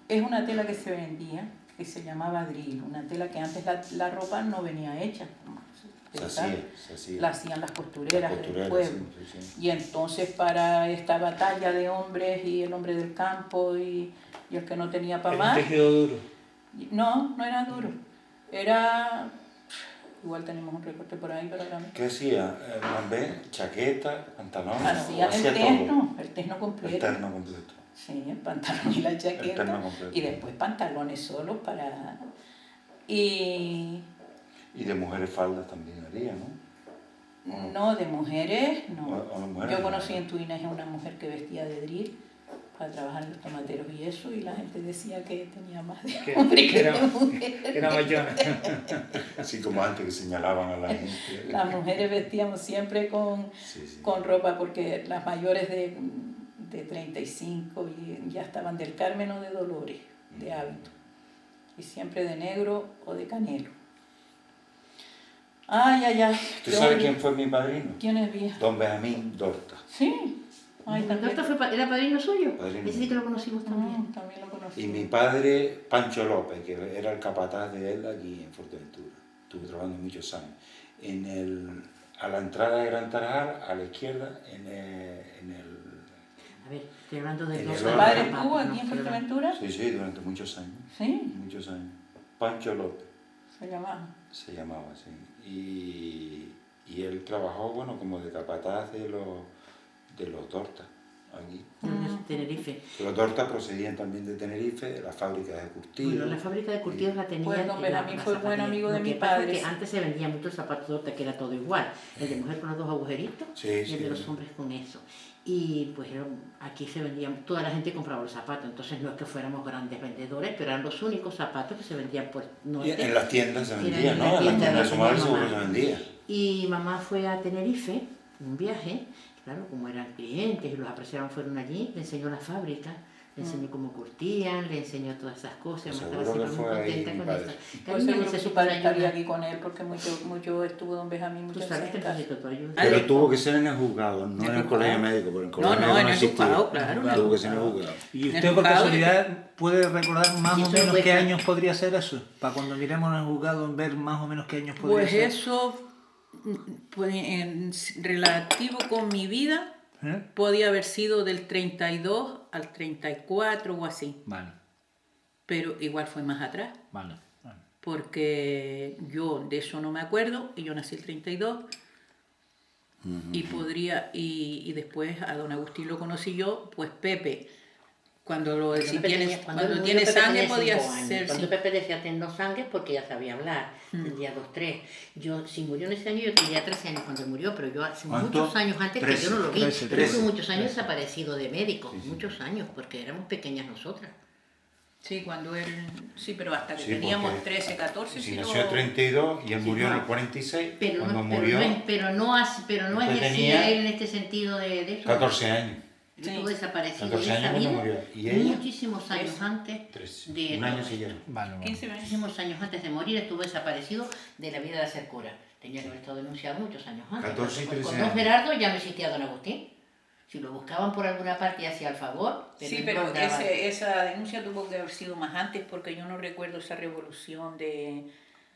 Es una tela que se vendía, que se llamaba drill, una tela que antes la ropa no venía hecha. Se hacía. La hacían las costureras, Las del costureras, pueblo. sí. Y entonces para esta batalla de hombres y el hombre del campo y el que no tenía para Era un más, tejido duro. no era duro. Era... Igual tenemos un recorte por ahí, pero ahora no. ¿Qué hacía? Mambé, chaqueta, pantalón. Hacían el hacía terno El completo. terno completo. Sí, el pantalón y la El terno chaqueta. completo. Y después pantalones solos para... Y Y de mujeres faldas también haría, ¿no? no, de mujeres, no. O de mujeres, Yo no. conocí en Tuinas a una mujer que vestía de drill para trabajar en los tomateros y eso, y la gente decía que tenía más de hombre que de mujer. Era mayona. Así como antes que señalaban a la gente. Las mujeres vestíamos siempre con Sí. ropa, porque las mayores de 35 ya estaban del Carmen o de Dolores, de hábito. Y siempre de negro o de canelo. Ay. ¿Tú sabes quién fue mi padrino? ¿Quién es vieja? Don Benjamín Dorta. Sí. Ay, también. ¿Era padrino suyo? Padrino Ese sí que lo conocimos también. También lo conocí. Y mi padre, Pancho López, que era el capataz de él aquí en Fuerteventura. Estuve trabajando muchos años. A la entrada de Gran Tarajal, a la izquierda, en el... A ver, estoy hablando de ¿Tu dos. ¿Tu padre estuvo aquí en Fuerteventura? Sí, durante muchos años. Sí, Muchos años. Pancho López se llamaba. se llamaba así. Y él trabajó, bueno, como de capataz de los Dortas. aquí. de Tenerife. Los tortas procedían también de Tenerife, de la fábrica de curtidos. Bueno, la fábrica de curtidos la tenía. Bueno, pero a mí fue buen amigo de mi Lo que pasa padre. es que antes se vendía mucho el zapato torta, que era todo igual. El de mujer con los dos agujeritos Sí, y el sí. de los hombres con eso. Y pues aquí se vendían, toda la gente compraba los zapatos, entonces no es que fuéramos grandes vendedores, pero eran los únicos zapatos que se vendían por Y norte. en las tiendas se Eran vendía, en ¿no? la En las tienda tiendas de su madre donde seguro mamá. se vendía. Y mamá fue a Tenerife, un viaje, claro, como eran clientes y los apreciaban, fueron allí, le enseñó la fábrica, le enseñó cómo curtían, le enseñó todas esas cosas, Pues mamá estaba seguro que siempre muy fue ahí contenta mi con padre. eso. Pues Cariño, seguro que su necesito padre ayuda. estaría aquí con él porque mucho estuvo don Benjamín Tú muchas sabes veces que en casa. necesito tu ayuda. Pero Ale- tuvo que ser en el juzgado, no ¿En en el el colegio juzgado? médico, porque el No, colegio no, médico en el existía. juzgado, claro, en el Tuvo que ser en el juzgado. juzgado. ¿Y En usted el por juzgado, casualidad puede recordar más Y o eso menos fue qué que- años podría ser eso? Para cuando miremos en el juzgado, ver más o menos qué años podría Pues ser. eso, pues en relativo con mi vida, ¿Eh? podía haber sido del 32 al 34 o así, Vale, pero igual fue más atrás, vale. Vale. porque yo de eso no me acuerdo, y yo nací el 32, y podría, y después a don Agustín lo conocí yo, pues Pepe, cuando lo si Pepe tienes, tenía- cuando él murió, tienes Pepe sangre tenía podía 5 años. ser Cuando sí. Pepe decía tengo sangre porque ya sabía hablar, tendría 2, 3. Yo, si murió en ese año, yo tenía 13 años cuando murió, pero yo hace ¿Cuánto? muchos años antes que 13, yo no lo vi. 13, Pero fue 13. muchos años desaparecido de médico, muchos años, porque éramos pequeñas nosotras. Sí, cuando él, sí, pero hasta que Sí, teníamos porque 13, 14, Si sí nació en lo- 32 y él Sí, murió en no. el 46, Pero cuando no, murió pero no Después ejercía tenía él en este sentido de eso. 14 años. Yo estuve desaparecido 14 de años esa cuando vida murió. ¿Y ella? muchísimos años antes 13. de Un año todo siguiente. esto. Vale, vale. 15 años. Muchísimos años antes de morir estuvo desaparecido de la vida de ser cura. Tenía que haber estado denunciado muchos años antes. 14 y Con 13 don años. Gerardo ya no existía don Agustín. Si lo buscaban por alguna parte y hacía el favor, Sí, él pero no daba- esa denuncia tuvo que haber sido más antes porque yo no recuerdo esa revolución de...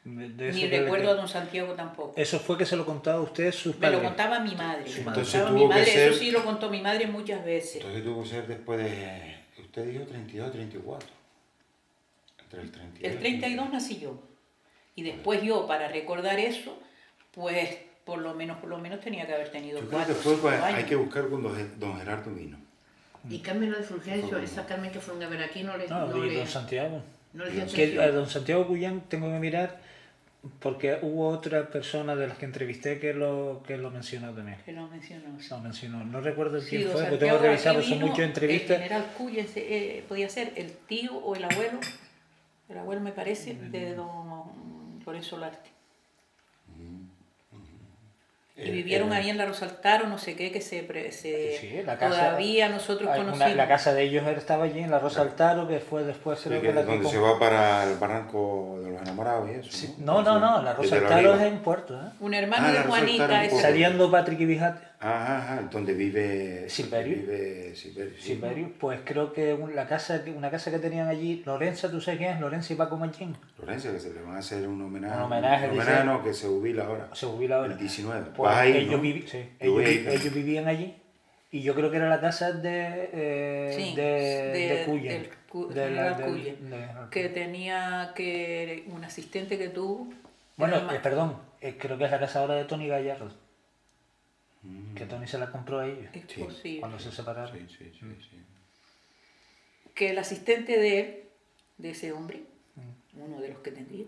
De eso Ni que- recuerdo a don Santiago tampoco. Eso fue que se lo contaba a usted sus Me padres. lo contaba mi madre. Su Me madre. lo Entonces contaba tuvo mi que madre, ser- eso sí lo contó mi madre muchas veces. Entonces tuvo que ser después de... Usted dijo 32, 34. Entre el 32. El 32 nací yo. Y después yo, para recordar eso, pues por lo menos tenía que haber tenido Yo creo 4 que o fue, 5 pues, hay años. que buscar cuando don Gerardo vino. Y Carmen lo de Fulgencio, esa Carmen que fueron a ver aquí, no le No, no y le- don Santiago. no le dio Que atención. a don Santiago Cuyán tengo que mirar porque hubo otra persona de las que entrevisté que lo mencionó también. Que lo mencionó. Lo mencionó. No recuerdo Sí, quién don fue, porque Santiago tengo que revisar, aquí son vino, muchas entrevistas. El general Cuya podía ser el tío o el abuelo me parece, de don Lorenzo Larte. Y vivieron ahí en la Rosaltaro, no sé qué, que Sí, la casa- todavía nosotros Hay conocimos. la casa de ellos estaba allí en la Rosa Altaro, que fue después creo que la que donde se compró. va para el barranco de los enamorados y eso. Sí, ¿no? no, la Rosa Desde la Altaro Oliva. es en Puerto, ¿eh? Un hermano Ah, de la Rosaltaro Juanita, un ese poco. Saliendo Patrick y Bijate. Ajá, donde vive Silverio. Vive Silverio. sí. Silverio, pues creo que una casa que tenían allí, Lorenza, ¿tú sabes quién es? Lorenza y Paco Machín. Lorenzo, que se le van a hacer un homenaje. Un homenaje, dice. no, que se jubila ahora. Se jubila ahora. El 19. Pues Vas a ir, ellos, ¿no? sí, Yo voy a ir ellos también. vivían allí y yo creo que era la casa de Sí, de Cuya. del De general la- Cuya, de- que tenía que un asistente que tuvo. Bueno, era ma- perdón, creo que es la casa ahora de Tony Gallardo. Que Tony se la compró a ellos es Sí. posible. cuando se separaron. Sí, sí, sí, sí. Que el asistente de él, de ese hombre, uno de los que tendría,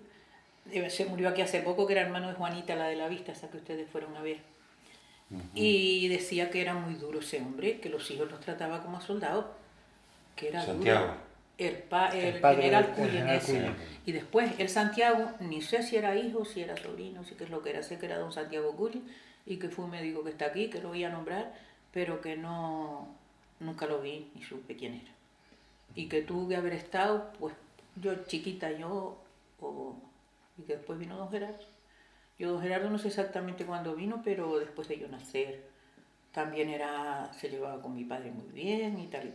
se murió aquí hace poco, que era hermano de Juanita, la de la vista, esa que ustedes fueron a ver. Y decía que era muy duro ese hombre, que los hijos los trataba como a soldados, que era Santiago. duro. El padre general del- el Cuyen general ese. Cuyen. Y después el Santiago, ni sé si era hijo, si era sobrino, si qué es lo que era, sé que era don Santiago Cuyen, y que fue un médico que está aquí, que lo voy a nombrar, pero que nunca lo vi ni supe quién era. Y que tuvo que haber estado, pues yo chiquita, y que después vino don Gerardo. Yo don Gerardo no sé exactamente cuándo vino, pero después de yo nacer. También se llevaba con mi padre muy bien y tal,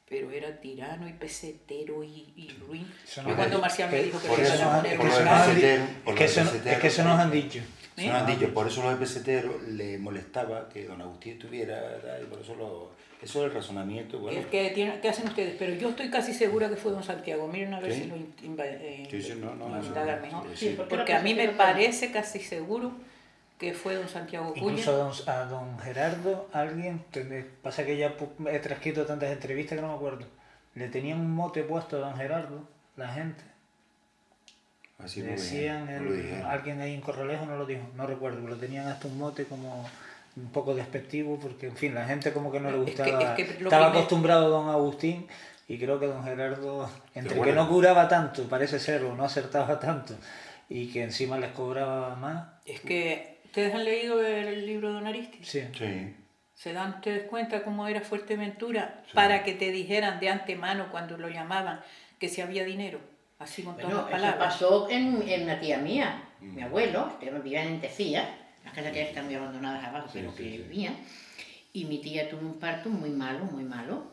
pero era tirano y pesetero y ruin. Eso Yo no cuando es- Marcial me dijo que por se eso- iban a poner por un lo de escándalo, pesetero, por Es que lo de eso, pesetero. es que eso nos han dicho. ¿eh? Se nos han dicho, por eso los peseteros le molestaba que don Agustín estuviera, ¿verdad? Y por eso eso es el razonamiento. Bueno, ¿Qué hacen ustedes? Pero yo estoy casi segura que fue don Santiago. Miren a ver ¿Sí? si lo Sí, sí, no, indagan mejor. sí, Porque a mí me parece casi seguro que fue don Santiago Cuya. Incluso a don Gerardo, alguien, pasa que ya he transcrito tantas entrevistas que no me acuerdo, le tenían un mote puesto a don Gerardo, la gente. Así Decían, no lo dijeron. alguien ahí en Corralejo no lo dijo, no recuerdo, pero tenían hasta un mote como un poco despectivo, porque en fin, la gente como que no le gustaba, estaba acostumbrado a don Agustín, y creo que don Gerardo, entre que no curaba tanto, parece ser, o no acertaba tanto, y que encima les cobraba más. Es que, ¿ustedes han leído el libro de don Aristis? Sí. Sí. ¿Se dan ustedes cuenta cómo era Fuerteventura? Para que te dijeran de antemano cuando lo llamaban que si había dinero, así con todas las Eso palabras. pasó en una tía mía, mi abuelo, que vivían en Tecía, las casas que están muy abandonadas abajo, pero que vivían, y mi tía tuvo un parto muy malo,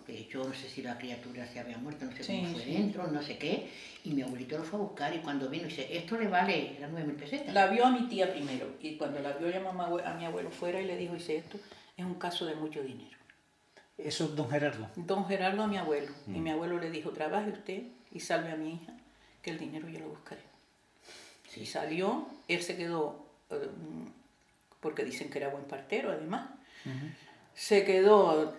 que yo no sé si la criatura se había muerto, no sé cómo fue dentro, no sé qué, y mi abuelito lo fue a buscar, y cuando vino dice, esto le vale las 9.000 pesetas. La vio a mi tía primero, y cuando la vio llamó a mi abuelo fuera y le dijo, dice, esto es un caso de mucho dinero. Eso es don Gerardo. Don Gerardo a mi abuelo, y mi abuelo le dijo, trabaje usted y salve a mi hija, que el dinero yo lo buscaré. Y salió, él se quedó, porque dicen que era buen partero además, se quedó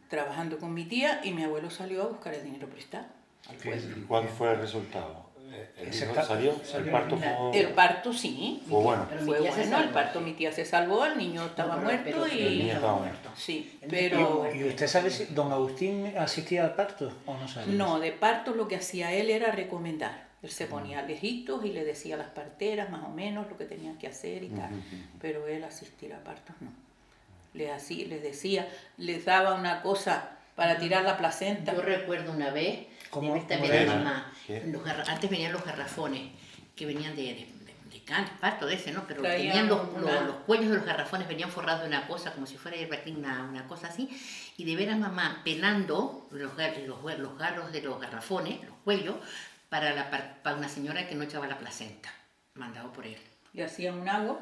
trabajando con mi tía y mi abuelo salió a buscar el dinero prestado al pueblo. ¿Y cuál fue el resultado? ¿El Ese hijo parto salió? ¿El parto fue...? El parto sí, Fue bueno. Pero mi fue tía se bueno, el salvó, parto sí. mi tía se salvó, el niño estaba muerto pero el y... niño estaba muerto. Sí, El pero... ¿Y usted sabe si don Agustín asistía al parto o no sabe? No, de parto lo que hacía él era recomendar. Él se ponía lejitos y le decía a las parteras más o menos lo que tenían que hacer y tal. Pero él asistir a partos no. Les decía, les daba una cosa para tirar la placenta. Yo recuerdo una vez, ¿Cómo- de esta cómo vez era? mamá, ¿Qué? antes venían los garrafones, que venían de parto de ese, ¿no? Pero Traían tenían una- los cuellos de los garrafones, venían forrados de una cosa, como si fuera una cosa así, y de veras mamá pelando los garros de los garrafones, los cuellos, para una señora que no echaba la placenta, mandado por él. Le hacían un agua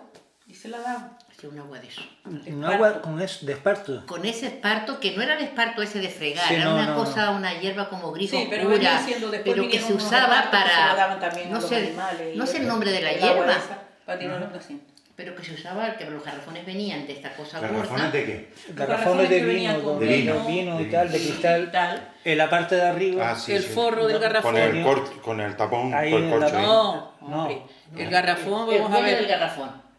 y se la daban. Hacía un agua de eso. ¿Un agua con eso, de esparto? Con ese esparto, que no era el esparto ese de fregar, Sí, era no, una no, cosa, una hierba como gris Sí, pero oscura, venía siendo después pero que vinieron se unos usaba repartos que se lo daban para, también a no los sé, animales y no sé el el- nombre de la el agua hierba, esa para tirar la placenta. pero que se usaba, que los garrafones venían de esta cosa ¿Garrafones gorda. de qué? Garrafones de que venían vino, con con vino y tal, de cristal. y tal. En la parte de arriba, El forro del garrafón. Con el tapón, Ahí con el en corcho. la- ahí. No, No. hombre. El garrafón, El vamos a cuello del ver. garrafón.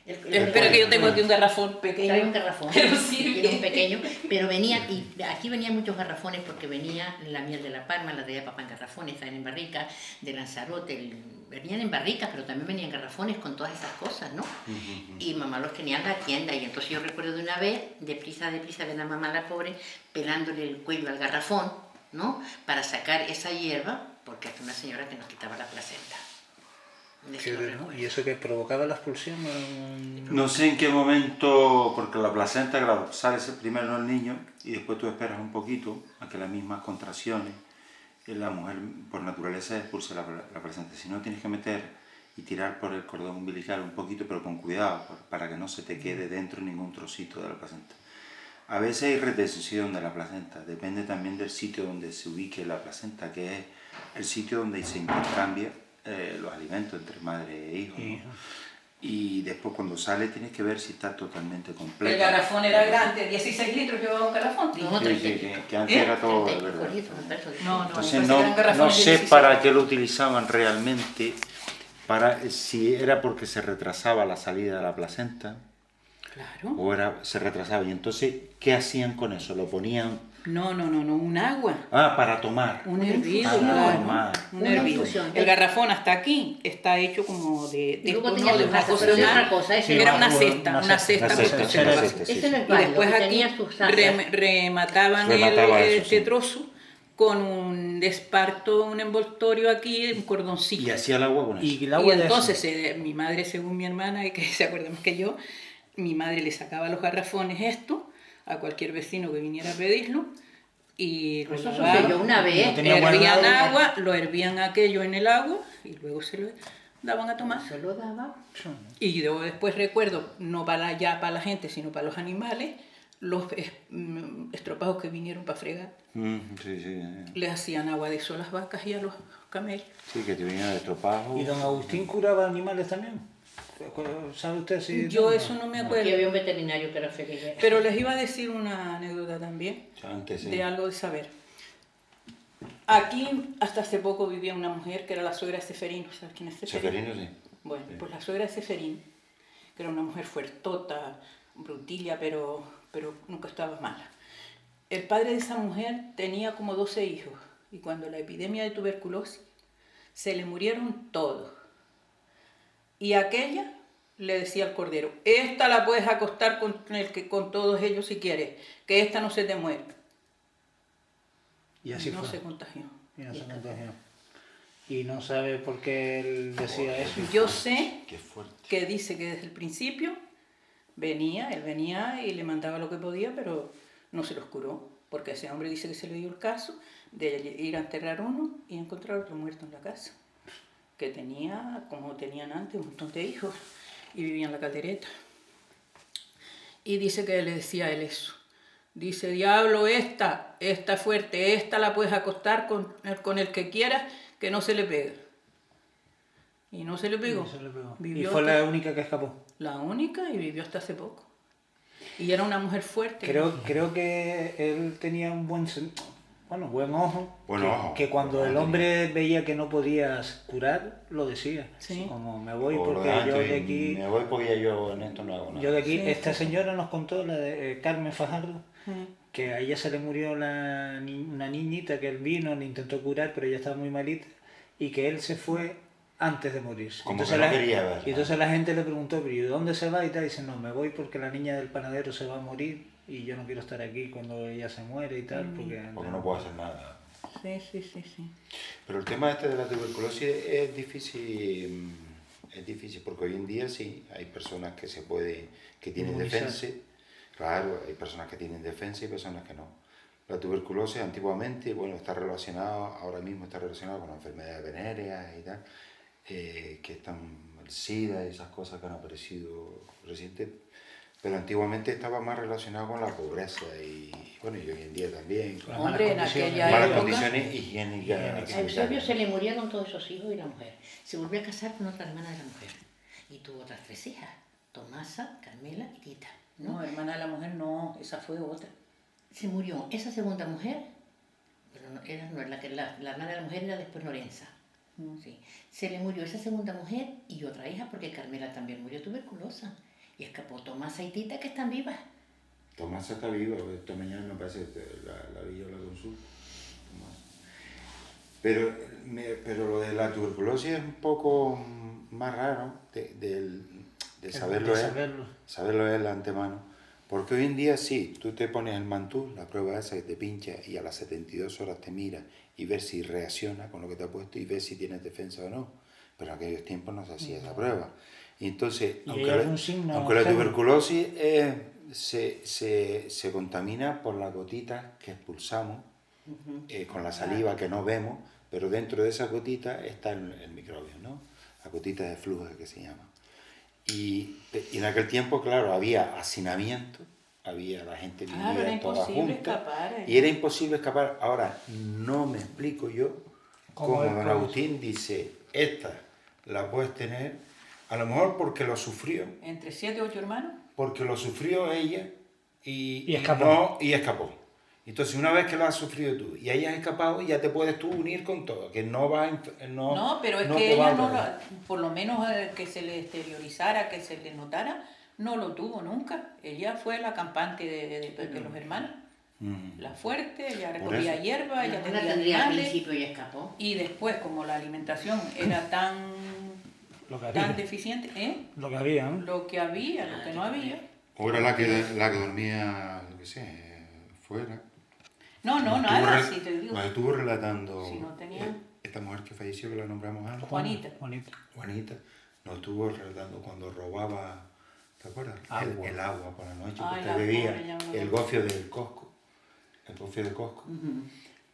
Espera que yo tengo aquí un garrafón pequeño. Trae un garrafón, Pero sirve. tiene un pequeño, pero venían, y aquí venían muchos garrafones porque venía la miel de la Palma, la traía papá en garrafones, estaban en barricas, de Lanzarote, venían en barricas, pero también venían garrafones con todas esas cosas, ¿no? Y mamá los tenía en la tienda, y entonces yo recuerdo de una vez, deprisa, de la mamá, la pobre, pelándole el cuello al garrafón, ¿no? Para sacar esa hierba, porque es una señora que nos quitaba la placenta. De eso lo recuerdo. ¿y eso que provocaba la expulsión? No sé en qué momento, porque la placenta, claro, sale primero el niño y después tú esperas un poquito a que las mismas contracciones, la mujer por naturaleza expulse la placenta. Si no, tienes que meter y tirar por el cordón umbilical un poquito, pero con cuidado, para que no se te quede dentro ningún trocito de la placenta. A veces hay retención de la placenta, depende también del sitio donde se ubique la placenta, que es el sitio donde se intercambia los alimentos entre madre e hijo, ¿no? Y después cuando sale tienes que ver si está totalmente completo. El garrafón era grande, 16 litros llevaba un garrafón. No, Sí, sí, que antes era todo de verdad. No, Entonces pues no, eran garrafones no de sé 16. para qué lo utilizaban realmente, si era porque se retrasaba la salida de la placenta Claro. o se retrasaba. Y entonces, ¿qué hacían con eso? Lo ponían No, un agua. para tomar. Un hervido, Ah, claro. tomar. Un Una hervido. infusión. El garrafón hasta aquí está hecho como de Y luego esto, tenía no, de su una taza, cosa pero de más, otra cosa, ese que era no, una cesta una con cesta, una cesta, se una va. cesta, sí, Ese no es Y válido, después que aquí tenía sus tazas. remataban Remataba eso, este sí. trozo con un esparto, un envoltorio aquí, un cordoncillo. Y hacía el agua con eso. Y el Y agua de entonces eso. mi madre, según mi hermana, y que se acuerda más que yo, mi madre le sacaba los garrafones esto a cualquier vecino que viniera a pedirlo y lo Eso lavaban, sucedió una vez. No tenía hervían guardado. agua, lo hervían aquello en el agua y luego se lo daban a tomar. Se lo daba. Y yo después recuerdo, no ya para la gente, sino para los animales, los estropajos que vinieron para fregar. Sí, sí. Les hacían agua de eso a las vacas y a los camellos. Sí, que te venía de estropajo. ¿Y don Agustín curaba animales también? ¿Sabe usted si...? Yo eso no me Aquí acuerdo. había un veterinario que era feliz. Pero les iba a decir una anécdota también, Antes, sí. de algo de saber. Aquí hasta hace poco vivía una mujer que era la suegra de Seferino. ¿Sabes quién es Seferino? Seferino, sí. Bueno, Sí. pues la suegra de Seferino, que era una mujer fuertota, brutilla, pero nunca estaba mala. El padre de esa mujer tenía como 12 hijos y cuando la epidemia de tuberculosis se le murieron todos. Y aquella le decía al cordero, esta la puedes acostar con todos ellos si quieres, que esta no se te muere. Y así no fue. se contagió. Y no se contagió. Y no sabe por qué él decía eso. Yo sé Qué fuerte. que dice que desde el principio él venía y le mandaba lo que podía, pero no se los curó, porque ese hombre dice que se le dio el caso de ir a enterrar uno y encontrar otro muerto en la casa, que tenía, como tenían antes, un montón de hijos y vivía en la caldereta. Y dice que le decía a él eso. Dice, diablo, esta fuerte, esta la puedes acostar con el que quieras, que no se le pega. Y no se le pegó. No se le pegó. Y Vivió fue hasta- la única que escapó. La única y vivió hasta hace poco. Y era una mujer fuerte. Creo que él tenía un buen ojo. Buen que, ojo. que cuando Buen el ojo hombre veía que no podías curar, lo decía. Sí. Como me voy O lo porque de yo antes, de aquí... Me voy porque ya yo en esto no hago nada. Yo de aquí, Sí, esta sí, sí. señora nos contó, la de Carmen Fajardo, Sí. que a ella se le murió una niñita que él vino, le intentó curar, pero ella estaba muy malita, y que él se fue antes de morirse. Como que no quería verla. Y entonces la gente le preguntó, pero ¿y dónde se va? Y tal, y dice, no, me voy porque la niña del panadero se va a morir y yo no quiero estar aquí cuando ella se muere y tal, porque... Porque no puedo hacer nada. Sí. Pero el tema este de la tuberculosis es difícil porque hoy en día sí, hay personas que tienen Inmunizar. defensa, claro, hay personas que tienen defensa y personas que no. La tuberculosis antiguamente, bueno, ahora mismo está relacionado con enfermedades venéreas y tal, que están el SIDA y esas cosas que han aparecido recientes, pero antiguamente estaba más relacionado con la pobreza y bueno, y hoy en día también, con Hombre, en condiciones. aquella malas época... condiciones higiénicas. A Eusebio sanitarias. se le murieron todos esos hijos y la mujer. Se volvió a casar con otra hermana de la mujer. Y tuvo otras 3 hijas. Tomasa, Carmela y Tita. ¿no? No, hermana de la mujer no, esa fue otra. Se murió esa segunda mujer, pero no es la hermana de la mujer era después Lorenza. Sí. Se le murió esa segunda mujer y otra hija porque Carmela también murió tuberculosa. Y escapó Tomasa y Tita que están vivas. Tomás está viva, esta mañana me parece que la vi yo en la consulta. Tomás. Pero lo de la tuberculosis es un poco más raro de saberlo, saberlo él de antemano. Porque hoy en día sí, tú te pones el mantú, la prueba esa que te pincha y a las 72 horas te mira y ver si reacciona con lo que te ha puesto y ver si tienes defensa o no. Pero en aquellos tiempos no se hacía esa prueba. Y entonces, ¿Y hay algún signo aunque la externo? tuberculosis se contamina por las gotitas que expulsamos con la saliva que no vemos, pero dentro de esas gotitas está el microbio, ¿no? Las gotitas de flujo que se llama. Y en aquel tiempo, claro, había hacinamiento, la gente vivía Claro, era toda imposible junta escapar, y era imposible escapar. Ahora, no me explico yo ¿Cómo cómo es don posible? Agustín dice, esta la puedes tener, a lo mejor porque lo sufrió, Entre 7 u 8 hermanos. porque lo sufrió ella Y escapó. y escapó. Entonces, una vez que lo has sufrido tú y hayas escapado, ya te puedes tú unir con todo, que no va a... No, pero es no que te va ella a no, operar. por lo menos que se le exteriorizara, que se le notara, no lo tuvo nunca. Ella fue la campante de los hermanos. La fuerte, ella Por recogía eso. hierba, ella La tenía tendría al animales. principio y escapó. Y después, como la alimentación era tan Lo que había. deficiente, Lo que había, ¿no? lo que había, lo que no había. O era la que dormía, yo qué sé, fuera. No, Nos nada, estuvo si te digo. Nos estuvo relatando Si no tenía- esta mujer que falleció, que la nombramos antes, Juanita. Juanita, nos estuvo relatando cuando robaba, ¿te acuerdas? Agua. El agua por la noche, Ay, porque la bebía pobre, ya me el acuerdo. gofio del Costco. El gofio del Costco.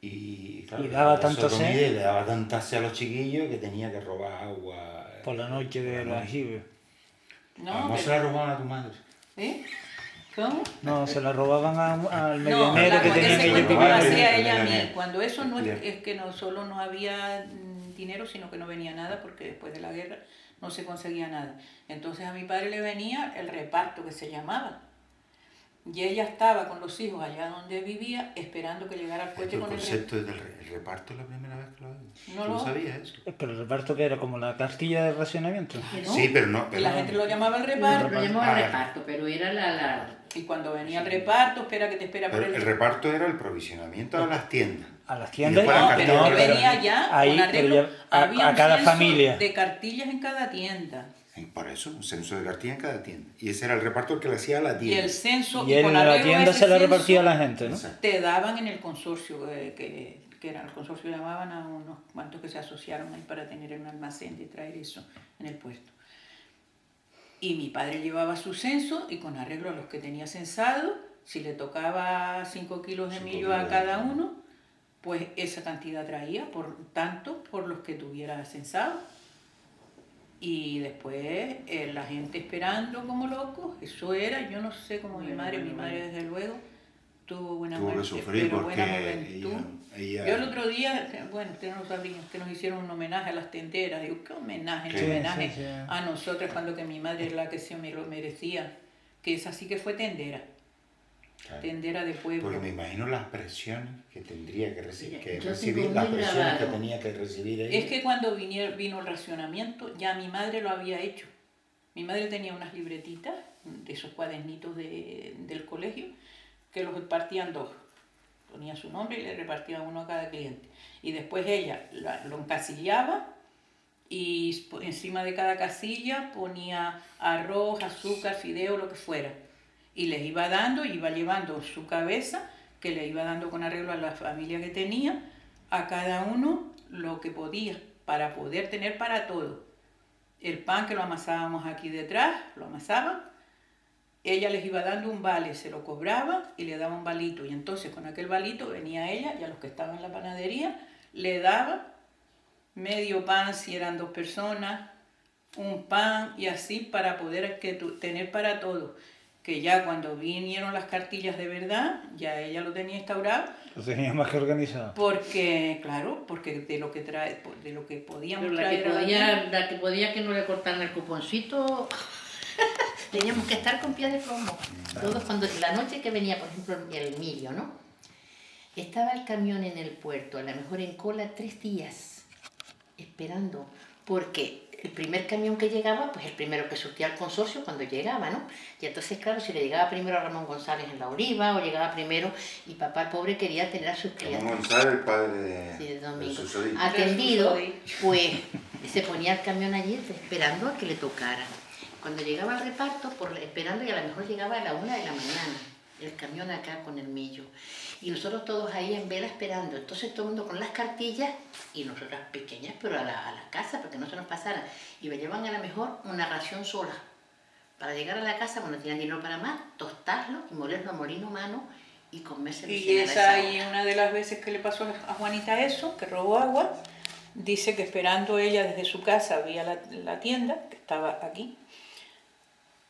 Y, claro, Y daba eso tanto comía sed. y le daba tanta sed a los chiquillos que tenía que robar agua. Por la noche de por la la noche. jibe. A lo No, mejor se pero, la robaban a tu madre. ¿eh? ¿Cómo? No, se la robaban al No, medianero que ese tenían ellos cuento que me lo Madre, hacía ella a mí. medianero. Cuando eso no es, Bien. es que no solo no había dinero, sino que no venía nada, porque después de la guerra no se conseguía nada. Entonces a mi padre le venía el reparto que se llamaba. Y ella estaba con los hijos allá donde vivía, esperando que llegara el coche El con el concepto del reparto es la primera vez que lo oigo. No ¿Tú lo- sabías eso? Pero el reparto que era como la cartilla de racionamiento. ¿no? Sí, pero no. Y Pero la gente lo llamaba el reparto. Lo llamaba Ah, reparto, pero era la... Y cuando venía el reparto, espera que te espera por Pero el reparto era el provisionamiento a las tiendas. A las tiendas. después No, las pero cartillas. que venía ya ahí, con pero arreglo. ya Había a un cada censo familia. de cartillas en cada tienda. Por eso, un censo de cartilla en cada tienda. Y ese era el reparto que le hacía a la Y tienda. el censo, Y en con la arreglo a tienda ese se la censo, repartía a la gente, ¿no? Exacto. te daban en el consorcio, que era el consorcio, llamaban a unos cuantos que se asociaron ahí para tener un almacén de traer eso en el puerto. Y mi padre llevaba su censo y con arreglo a los que tenía censado, si le tocaba 5 kilos de 5 millo kilos a de cada millo. uno, pues esa cantidad traía, por tanto, por los que tuviera censado. Y después la gente esperando como locos, eso era, yo no sé cómo mi madre desde luego tuvo buena Tuvo que muerte, sufrir pero porque buena juventud. ella- Yo el otro día, bueno, ustedes no sabían, que nos hicieron un homenaje a las tenderas. Digo, ¿qué homenaje? Sí, Homenaje sí, sí. a nosotras cuando que mi madre es la que se me lo merecía. Que esa sí que fue tendera, Claro. tendera de pueblo. Porque me imagino las presiones que tendría que recibir, Mira, yo recibir tengo las muy presiones que grabado. tenía que recibir ella. Es que cuando vino el racionamiento, ya mi madre lo había hecho. Mi madre tenía unas libretitas, de esos cuadernitos del colegio, que los partían dos. Ponía su nombre y le repartía uno a cada cliente. Y después ella lo encasillaba y encima de cada casilla ponía arroz, azúcar, fideo, lo que fuera. Y les iba dando, iba llevando su cabeza, que le iba dando con arreglo a la familia que tenía, a cada uno lo que podía, para poder tener para todo. El pan que lo amasábamos aquí detrás, lo amasaban, ella les iba dando un vale, se lo cobraba y le daba un balito. Y entonces con aquel balito venía ella y a los que estaban en la panadería le daba medio pan si eran 2 personas, un pan y así para poder tener para todo. Que ya cuando vinieron las cartillas de verdad, ya ella lo tenía instaurado, Lo tenía más que organizado. porque, claro, porque de lo que de lo que podíamos Pero la que traer a la podía, tienda, la que podía que no le cortaran el cuponcito, teníamos que estar con pie de plomo. Todos cuando la noche que venía, por ejemplo, el millo, ¿no? Estaba el camión en el puerto, a lo mejor en cola 3 días, esperando, porque el primer camión que llegaba, pues el primero que surtía al consorcio cuando llegaba, ¿no? Y entonces, claro, si le llegaba primero a Ramón González en la Oliva, o llegaba primero, y papá el pobre quería tener a sus clientes. Ramón González, el padre de, Sí, de Domingo. Susodí. Atendido, De Susodí. pues se ponía el camión allí esperando a que le tocara. Cuando llegaba al reparto, esperando y a lo mejor llegaba a la 1 de la mañana, el camión acá con el millo. Y nosotros todos ahí en vela esperando. Entonces todo el mundo con las cartillas y nosotras pequeñas, pero a la casa, para que no se nos pasara. Y me llevan a lo mejor una ración sola. Para llegar a la casa, cuando tenían dinero para más, tostarlo y molerlo a molino mano y comerse el y esa y una de las veces que le pasó a Juanita eso, que robó agua, dice que esperando ella desde su casa había la tienda, que estaba aquí,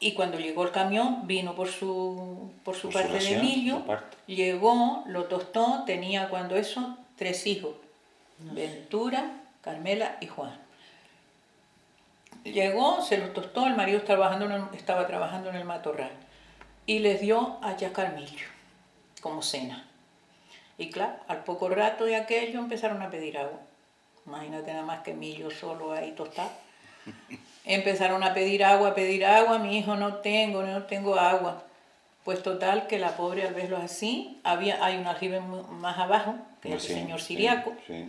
y cuando llegó el camión vino por su su parte de ración, millo, su parte. llegó, lo tostó, tenía cuando eso 3 hijos, Ventura, Carmela y Juan. Llegó, se los tostó, el marido estaba trabajando en el matorral y les dio a yacar millo como cena. Y claro, al poco rato de aquello empezaron a pedir agua. Imagínate nada más que millo solo ahí tostado. Empezaron a pedir agua, mi hijo no tengo agua. Pues total que la pobre al verlo así, hay un aljibe más abajo, que es el señor Siriaco, Sí.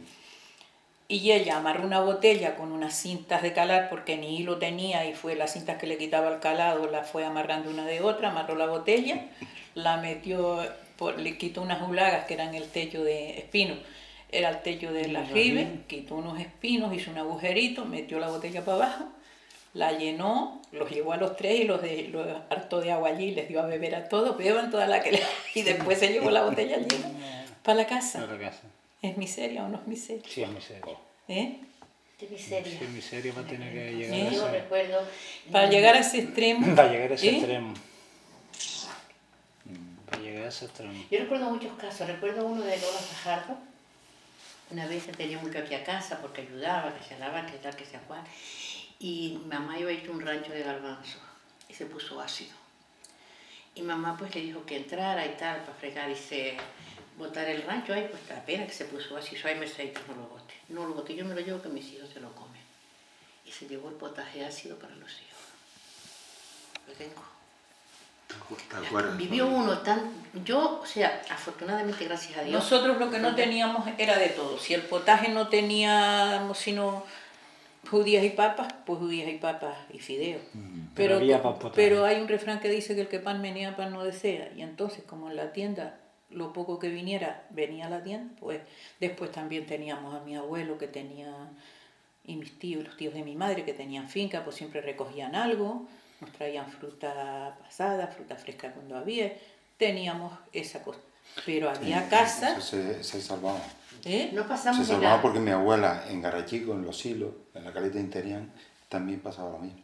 y ella amarró una botella con unas cintas de calar porque ni hilo tenía y fue las cintas que le quitaba el calado, la fue amarrando una de otra, amarró la botella, la metió, le quitó unas hulagas que eran el techo de espino, era el techo del aljibe, quitó unos espinos, hizo un agujerito, metió la botella para abajo, la llenó, los llevó a los 3 y los hartó de agua allí, les dio a beber a todos, beban toda la que y después se llevó la botella llena para la casa. Para la casa. ¿Es miseria o no es miseria? Sí, es miseria. ¿Eh? Qué miseria. Sí, miseria va a tener que llegar ¿Eh? a Yo ese... recuerdo... Para llegar a ese extremo. Para llegar a ese ¿eh? extremo. Para llegar a ese extremo. Yo recuerdo muchos casos. Recuerdo uno de Lola Fajardo. Una vez se tenía mucho aquí a casa porque ayudaba, que se daba, que tal, que se cual. Y mamá iba a ir a un rancho de garbanzos y se puso ácido. Y mamá pues le dijo que entrara y tal para fregar, dice, botar el rancho, ay, pues la pena que se puso ácido, ay, Merceditos, no lo bote. No lo bote, yo me lo llevo que mis hijos se lo comen. Y se llevó el potaje ácido para los hijos. Lo tengo. ¿Te acuerdas? Vivió uno tan... Yo, o sea, afortunadamente, gracias a Dios... Nosotros lo que no teníamos era de todo. Si el potaje no teníamos sino judías y papas, pues judías y papas y fideos. Pero había pan potaje. Pero hay un refrán que dice que el que pan menea, pan no desea. Y entonces, como en la tienda, lo poco que viniera, venía a la tienda, pues después también teníamos a mi abuelo que tenía, y mis tíos, los tíos de mi madre que tenían finca, pues siempre recogían algo. Nos traían fruta pasada, fruta fresca cuando había, teníamos esa cosa. Pero había casas... Se salvaba. ¿Eh? No pasamos Se de salvaba la... porque mi abuela en Garachico, en Los Hilos, en la caleta interior, también pasaba lo mismo.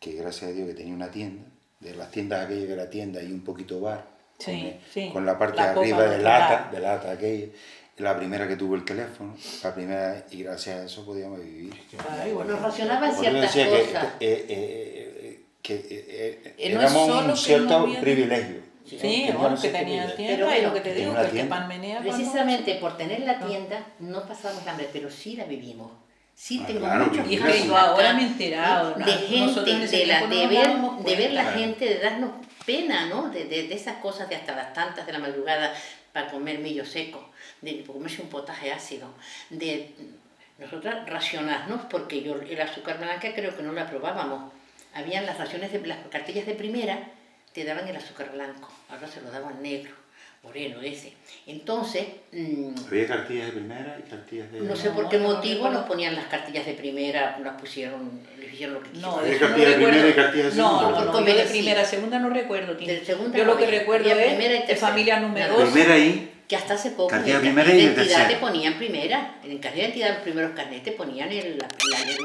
Que gracias a Dios que tenía una tienda, de las tiendas aquellas que era tienda y un poquito bar, Sí, con la parte la de arriba copa de de lata, lata. de lata aquella. La primera que tuvo el teléfono, la primera, y gracias a eso podíamos vivir. Ay, bueno, Nos racionaban Por eso ciertas decía cosas. no es éramos solo un que cierto no había- privilegio. Sí, Teníamos bueno, que cierto tenían privilegio. tienda, Pero y lo bueno, que te tenía digo, una que el que tienda. pan menea, pan no Precisamente por tener la tienda no pasamos hambre, pero sí la vivimos. Sí Ah, tengo claro, muchos Y es casos que yo ahora acá me he enterado, de ¿no? gente, Nosotros en ese tiempo no nos dábamos de ver la cuenta. gente, de darnos pena, ¿no? De esas cosas de hasta las tantas de la madrugada para comer millo seco, de comerse un potaje ácido, de nosotras racionarnos, porque yo el azúcar blanca creo que no la probábamos. Habían las raciones de las cartillas de primera, te daban el azúcar blanco, ahora se lo daban negro, moreno ese. Entonces, Había cartillas de primera y cartillas de... no sé No, por qué no motivo recuerdo. nos ponían las cartillas de primera, las pusieron, les hicieron lo que No, quisieron. Había eso no cartilla de recuerdo. primera y cartilla de segunda. No, Por yo de conveniencia. primera, segunda no recuerdo, Tino. De segunda Yo no lo que había. recuerdo Había es primera y de tercera. familia Nada. numerosa. Primera y... Que hasta hace poco Cartilla en el primera carnet y de de identidad tercera. te ponían primera. En el carnet de identidad, los primeros carnets te ponían el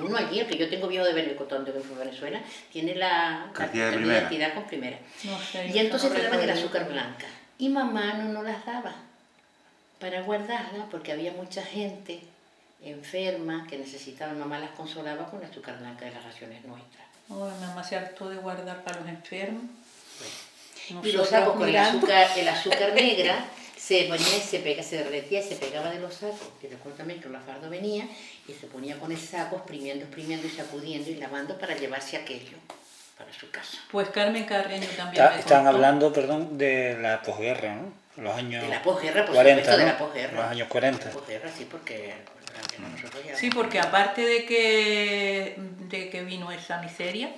uno allí, el que yo tengo viejo de Benecotón, de Venezuela, tiene la Cartilla de carnet primera. identidad con primera. No sé, Y yo entonces no te daban el recuerdo. azúcar blanca. Y mamá no nos las daba para guardarla, porque había mucha gente enferma que necesitaba, mamá las consolaba con el azúcar blanca de las raciones nuestras. Oh, mi mamá se hartó de guardar para los enfermos. Y los Nosotras sacos con mirando. el azúcar negra se ponía y se derretía y se pegaba de los sacos. Que recuerdo también que la fardo venía y se ponía con el saco exprimiendo y sacudiendo y lavando para llevarse aquello para su casa. Pues Carmen Carreño también me Están contó. hablando, perdón, de la posguerra, ¿no? Los años De la posguerra, por 40, supuesto, de ¿no? la posguerra. Los años 40. La posguerra, sí, porque nosotros ya... Sí, porque aparte de que vino esa miseria,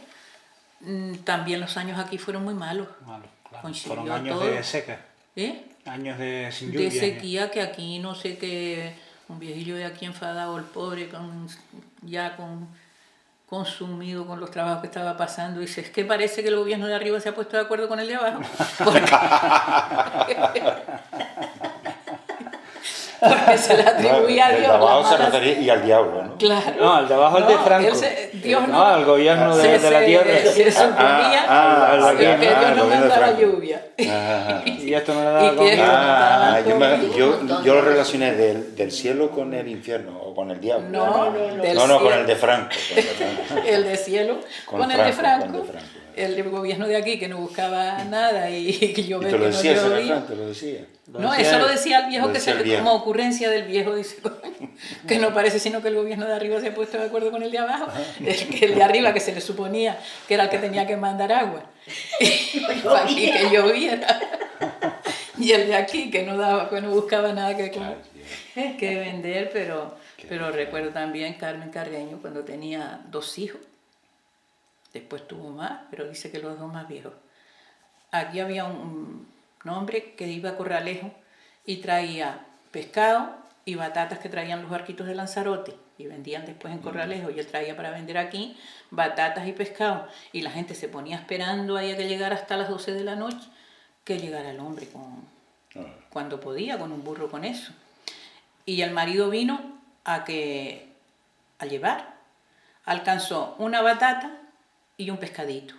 también los años aquí fueron muy malos. Malo, claro. Coincidió Fueron años todo. de seca, ¿Eh? años de sin De lluvia. sequía, que aquí no sé qué, un viejillo de aquí enfadado, el pobre, consumido con los trabajos que estaba pasando, dice, es que parece que el gobierno de arriba se ha puesto de acuerdo con el de abajo. Porque se le atribuía a El Dios. de abajo las se malas- refería y al diablo, ¿no? Claro. No, el de abajo es de Franco. Dios No, al gobierno de la tierra. Se suponía al que gobierno- Dios no gobierno de mandaba Franco. lluvia. Y esto no le Y daba que- comida. Yo lo relacioné del cielo con el infierno o con el diablo. No, del No, con cielo. el de Franco. Con el de Franco. El de cielo Con con, el de Franco, Franco, con el de Franco. el del gobierno de aquí que no buscaba nada y que Y llover te lo que no decía, señor llovía. Franco, te lo decía. No, eso lo decía el viejo, Lo que decía se el viejo. como ocurrencia del viejo, dice, que no parece sino que el gobierno de arriba se ha puesto de acuerdo con el de abajo, el de arriba que se le suponía que era el que tenía que mandar agua y que lloviera, y el de aquí que no daba, que no buscaba nada que vender, pero recuerdo también Carmen Carreño cuando tenía 2 hijos, después tuvo más, pero dice que los 2 más viejos. Aquí había un hombre que iba a Corralejo y traía pescado y batatas que traían los barquitos de Lanzarote y vendían después en Corralejo, y él traía para vender aquí batatas y pescado, y la gente se ponía esperando ahí a que llegara hasta las 12 de la noche, que llegara el hombre cuando podía, con un burro con eso. Y el marido vino a llevar, alcanzó una batata y un pescadito.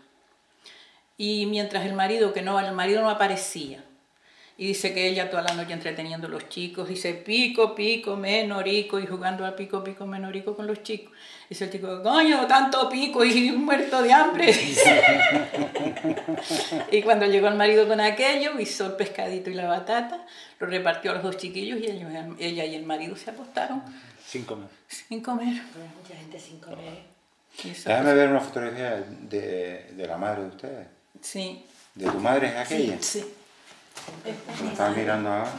Y mientras el marido no aparecía, Y dice que ella toda la noche entreteniendo a los chicos, dice pico, pico, menorico, y jugando al pico, pico, menorico con los chicos. Dice el chico, coño, tanto pico y muerto de hambre. Y cuando llegó el marido con aquello, hizo el pescadito y la batata, lo repartió a los dos chiquillos y ella y el marido se acostaron Sin comer. sin comer. Mucha gente sin comer. Y eso, Déjame ver una fotografía de la madre de ustedes. sí, ¿De tu madre es aquella? sí. Me estaba mirando ahora.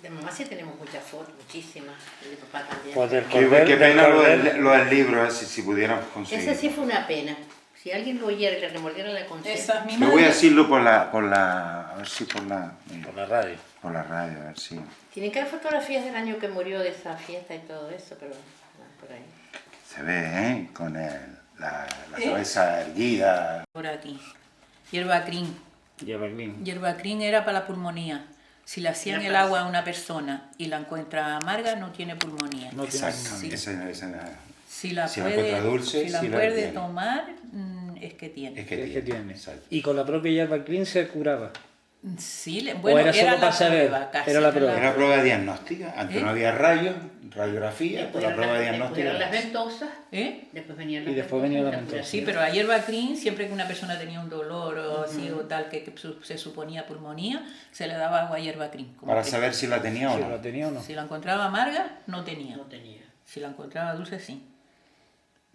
De mamá sí tenemos muchas fotos, muchísimas. Y de papá también. Pues del Qué cordel, pena lo del del, lo del libro, si pudiéramos conseguir. Ese sí fue una pena. Si alguien lo oyera y le remordiera la conciencia. Esa es mi Yo madre. voy a decirlo a ver si por la radio. radio, a ver si. Tienen que haber fotografías del año que murió, de esa fiesta y todo eso, pero no, por ahí. Se ve, ¿eh? Con la cabeza erguida. Por aquí. Hierba crin. Lleva el mismo. Hierba crin era para la pulmonía. Si le hacían el agua a una persona y la encuentra amarga, no tiene pulmonía. No tiene Exacto. Sí. Esa- Si la Si la puede, encuentra dulce, si la sí la puede tiene. tomar, es que tiene. es que Es que tiene. tiene. Exacto. Y con la propia hierba clean se curaba. Sí, bueno, era solo la para saber, prueba, casi, era la prueba. Era prueba diagnóstica. Antes ¿Eh? no había rayos, radiografía, Después pues la eran prueba las- después eran las diagnóstica. ventosas, ¿Eh? después venían Y las después venía la ventosas, ventosa. Sí, pero la hierba clean, siempre que una persona tenía un dolor o así o tal, que se suponía pulmonía, se le daba agua a hierba clean. como Para que saber si la tenía o Si no. lo tenía o no. Si la encontraba amarga, no tenía. No tenía. Si la encontraba dulce, sí.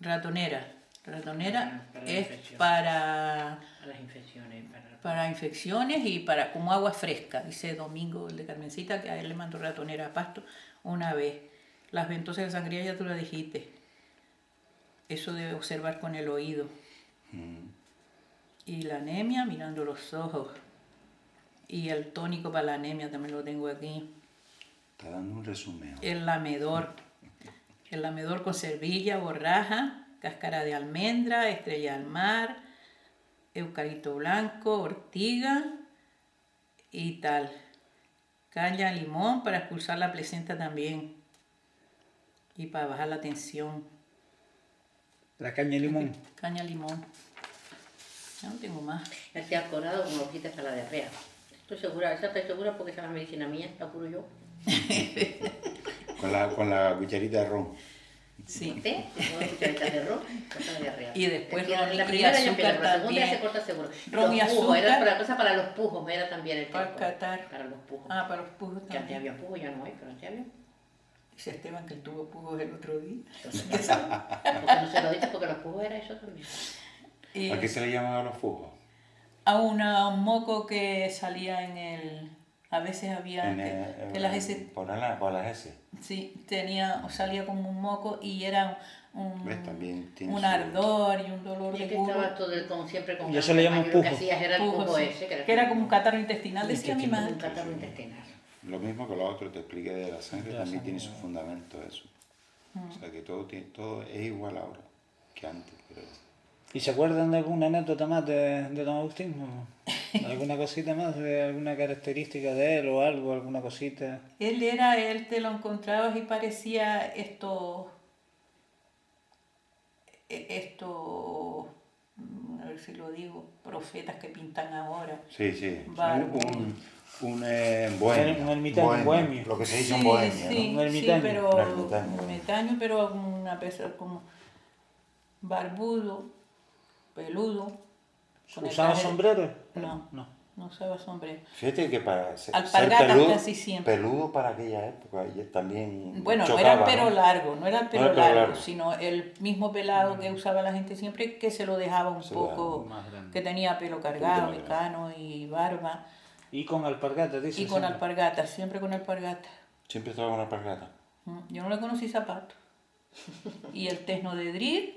Ratonera. Ratonera Para la es infección. para A las infecciones, para infecciones y para como agua fresca. Dice Domingo, el de Carmencita, que a él le mandó ratonera a Pasto una vez. Las ventosas de sangría ya tú lo dijiste. Eso debe observar con el oído. Y la anemia mirando los ojos. Y el tónico para la anemia también lo tengo aquí. Está dando un resumen. El lamedor. El lamedor con cervilla, borraja, cáscara de almendra, estrella al mar, eucalipto blanco, ortiga y tal. Caña, limón para expulsar la placenta también. Y para bajar la tensión. La caña de limón. Caña, limón. Ya no tengo más. Me hacía acordado con hojitas para la diarrea. Estoy segura, esa estoy segura porque esa es la medicina mía, la curo yo. Con la cucharita de ron. Sí. ¿Té? Una cucharita de ron para la diarrea. Y después Es que ron la y primera ya azúcar empieza, la segunda ya también. se corta seguro. Ron y Los pujos, era azúcar. para cosa para los pujos, era también el Para tiempo. catar. Para los pujos. Ah, para los pujos Que antes también. había pujos, ya no hay, pero antes había. Dice Esteban que él tuvo pujos el otro día. Porque no se lo dices porque los pujos era eso también. Y ¿A qué se le llaman a los fujos? a un moco que salía en el... A veces había... que las S... Por las S. Sí, salía como un moco y era ¿Ves? También tiene un su- ardor y un dolor Y de es que culo. estaba todo como siempre con Y eso le llaman Lo que pujo. hacías era el Pujo, pujo sí. ese. Que era como un catarro intestinal, decía mi un madre. catarro intestinal. Lo mismo que lo otro te expliqué de la sangre, De la también sangre, tiene su fundamento eso. O sea que todo es igual ahora que antes. Pero... ¿Y se acuerdan de alguna anécdota más de don Agustín? ¿O ¿Alguna cosita más? ¿De alguna característica de él o algo? ¿Alguna cosita? Él te lo encontrabas y parecía estos, a ver si lo digo, profetas que pintan ahora. Sí, sí. Barbudo. Un bohemio. Un ermitaño, un bohemio. Lo que se dice un bohemio, sí, ¿no? Un sí, ermitaño. pero Un ermitaño. un ermitaño, pero una persona como barbudo, peludo. con el ¿Usaba traje- sombrero? No, No. no usaba sombrero. Fíjate que para ser Alpargatas peludo, casi siempre. peludo para aquella época y también Bueno, no chocaba, era el pelo largo, no era el pelo era el pelo largo, largo. sino el mismo pelado que usaba la gente siempre, que se lo dejaba un Se lo poco, dejaba más grande. que tenía pelo cargado, y más cano y barba, Y con alpargatas, dice. y con siempre. alpargatas, siempre con alpargatas. Siempre estaba con una alpargata. Yo no le conocí zapatos. Y el tesno de drill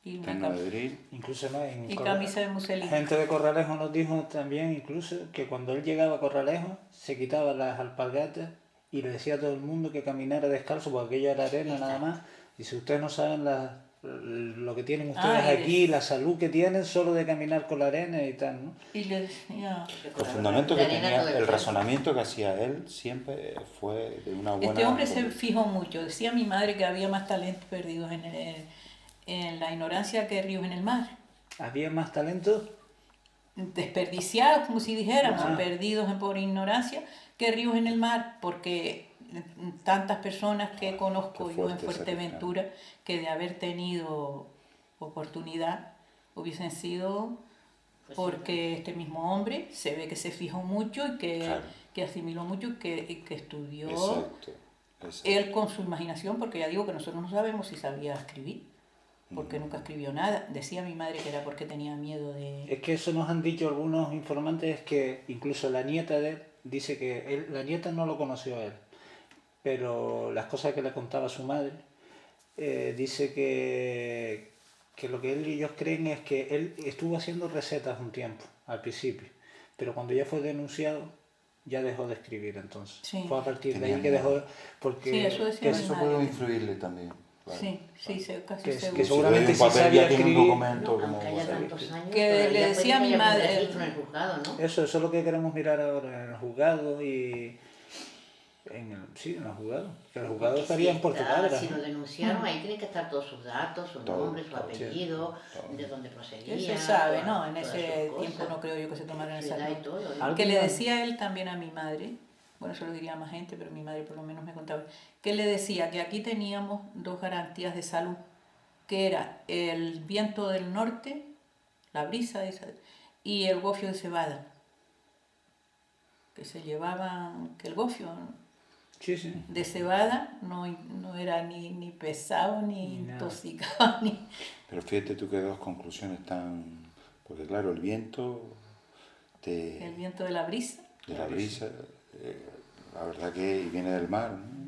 y, una Tengo de drill. Incluso no, en y Corra- camisa de muselina. Gente de Corralejo nos dijo también incluso que cuando él llegaba a Corralejo se quitaba las alpargatas y le decía a todo el mundo que caminara descalzo porque aquello era arena nada más. Y si ustedes no saben lo que tienen ustedes Ah, y aquí, la salud que tienen solo de caminar con la arena y tal, ¿no? Y le decía, Los fundamentos que De arena tenía, todo el el tiempo. razonamiento que hacía él siempre fue de una buena... este hombre se fijó mucho. Decía mi madre que había más talentos perdidos en la ignorancia que ríos en el mar. Había más talento. desperdiciados, como si dijéramos, Ah. perdidos por ignorancia, que ríos en el mar, porque tantas personas que conozco Qué yo en fuerte esa Fuerteventura, que de haber tenido oportunidad, hubiesen sido Pues porque este mismo hombre se ve que se fijó mucho y Claro. que asimiló mucho y que estudió Exacto. él con su imaginación, porque ya digo que nosotros no sabemos si sabía escribir, porque nunca escribió nada. Decía mi madre que era porque tenía miedo de... Es que eso nos han dicho algunos informantes, que incluso la nieta de él dice que la nieta no lo conoció a él, pero las cosas que le contaba su madre, dice que lo que él y ellos creen es que él estuvo haciendo recetas un tiempo, al principio, pero cuando ya fue denunciado, ya dejó de escribir entonces. Sí. Fue a partir de Tenía ahí que miedo. dejó, porque Sí, eso decía que, mi Eso madre. puede influirle también. Claro. Sí, sí, casi Que- seguro. que Si seguramente doy un sí papel, sabía ya tiene un escribir. documento No, como... aunque haya tantos años, Que le todavía decía puede mi que haya un madre- registro en el juzgado, ¿no? eso es lo que queremos mirar ahora en el juzgado y en el juzgado. Que el juzgado Porque estaría si en Puerto está- Cabra. Si ¿no? lo denunciaron, ahí tienen que estar todos sus datos, su Todo, nombre, su todo, apellido, todo. de dónde procedía. Él se sabe, todas- ¿no? En todas ese sus tiempo cosas, no creo yo que se tomaran su esa edad y nota. todo, ¿no? Algo Que le no. decía él también a mi madre, bueno, eso lo diría a más gente, pero mi madre por lo menos me contaba, que le decía que aquí teníamos dos garantías de salud, que era el viento del norte, la brisa esa, y el gofio de cebada, que se llevaban, que el gofio Sí, sí. de cebada no era ni pesado, ni Ni nada. intoxicado, ni... Pero fíjate tú que dos conclusiones tan... Porque claro, el viento El viento de la brisa. de la brisa, la verdad que viene del mar, ¿no?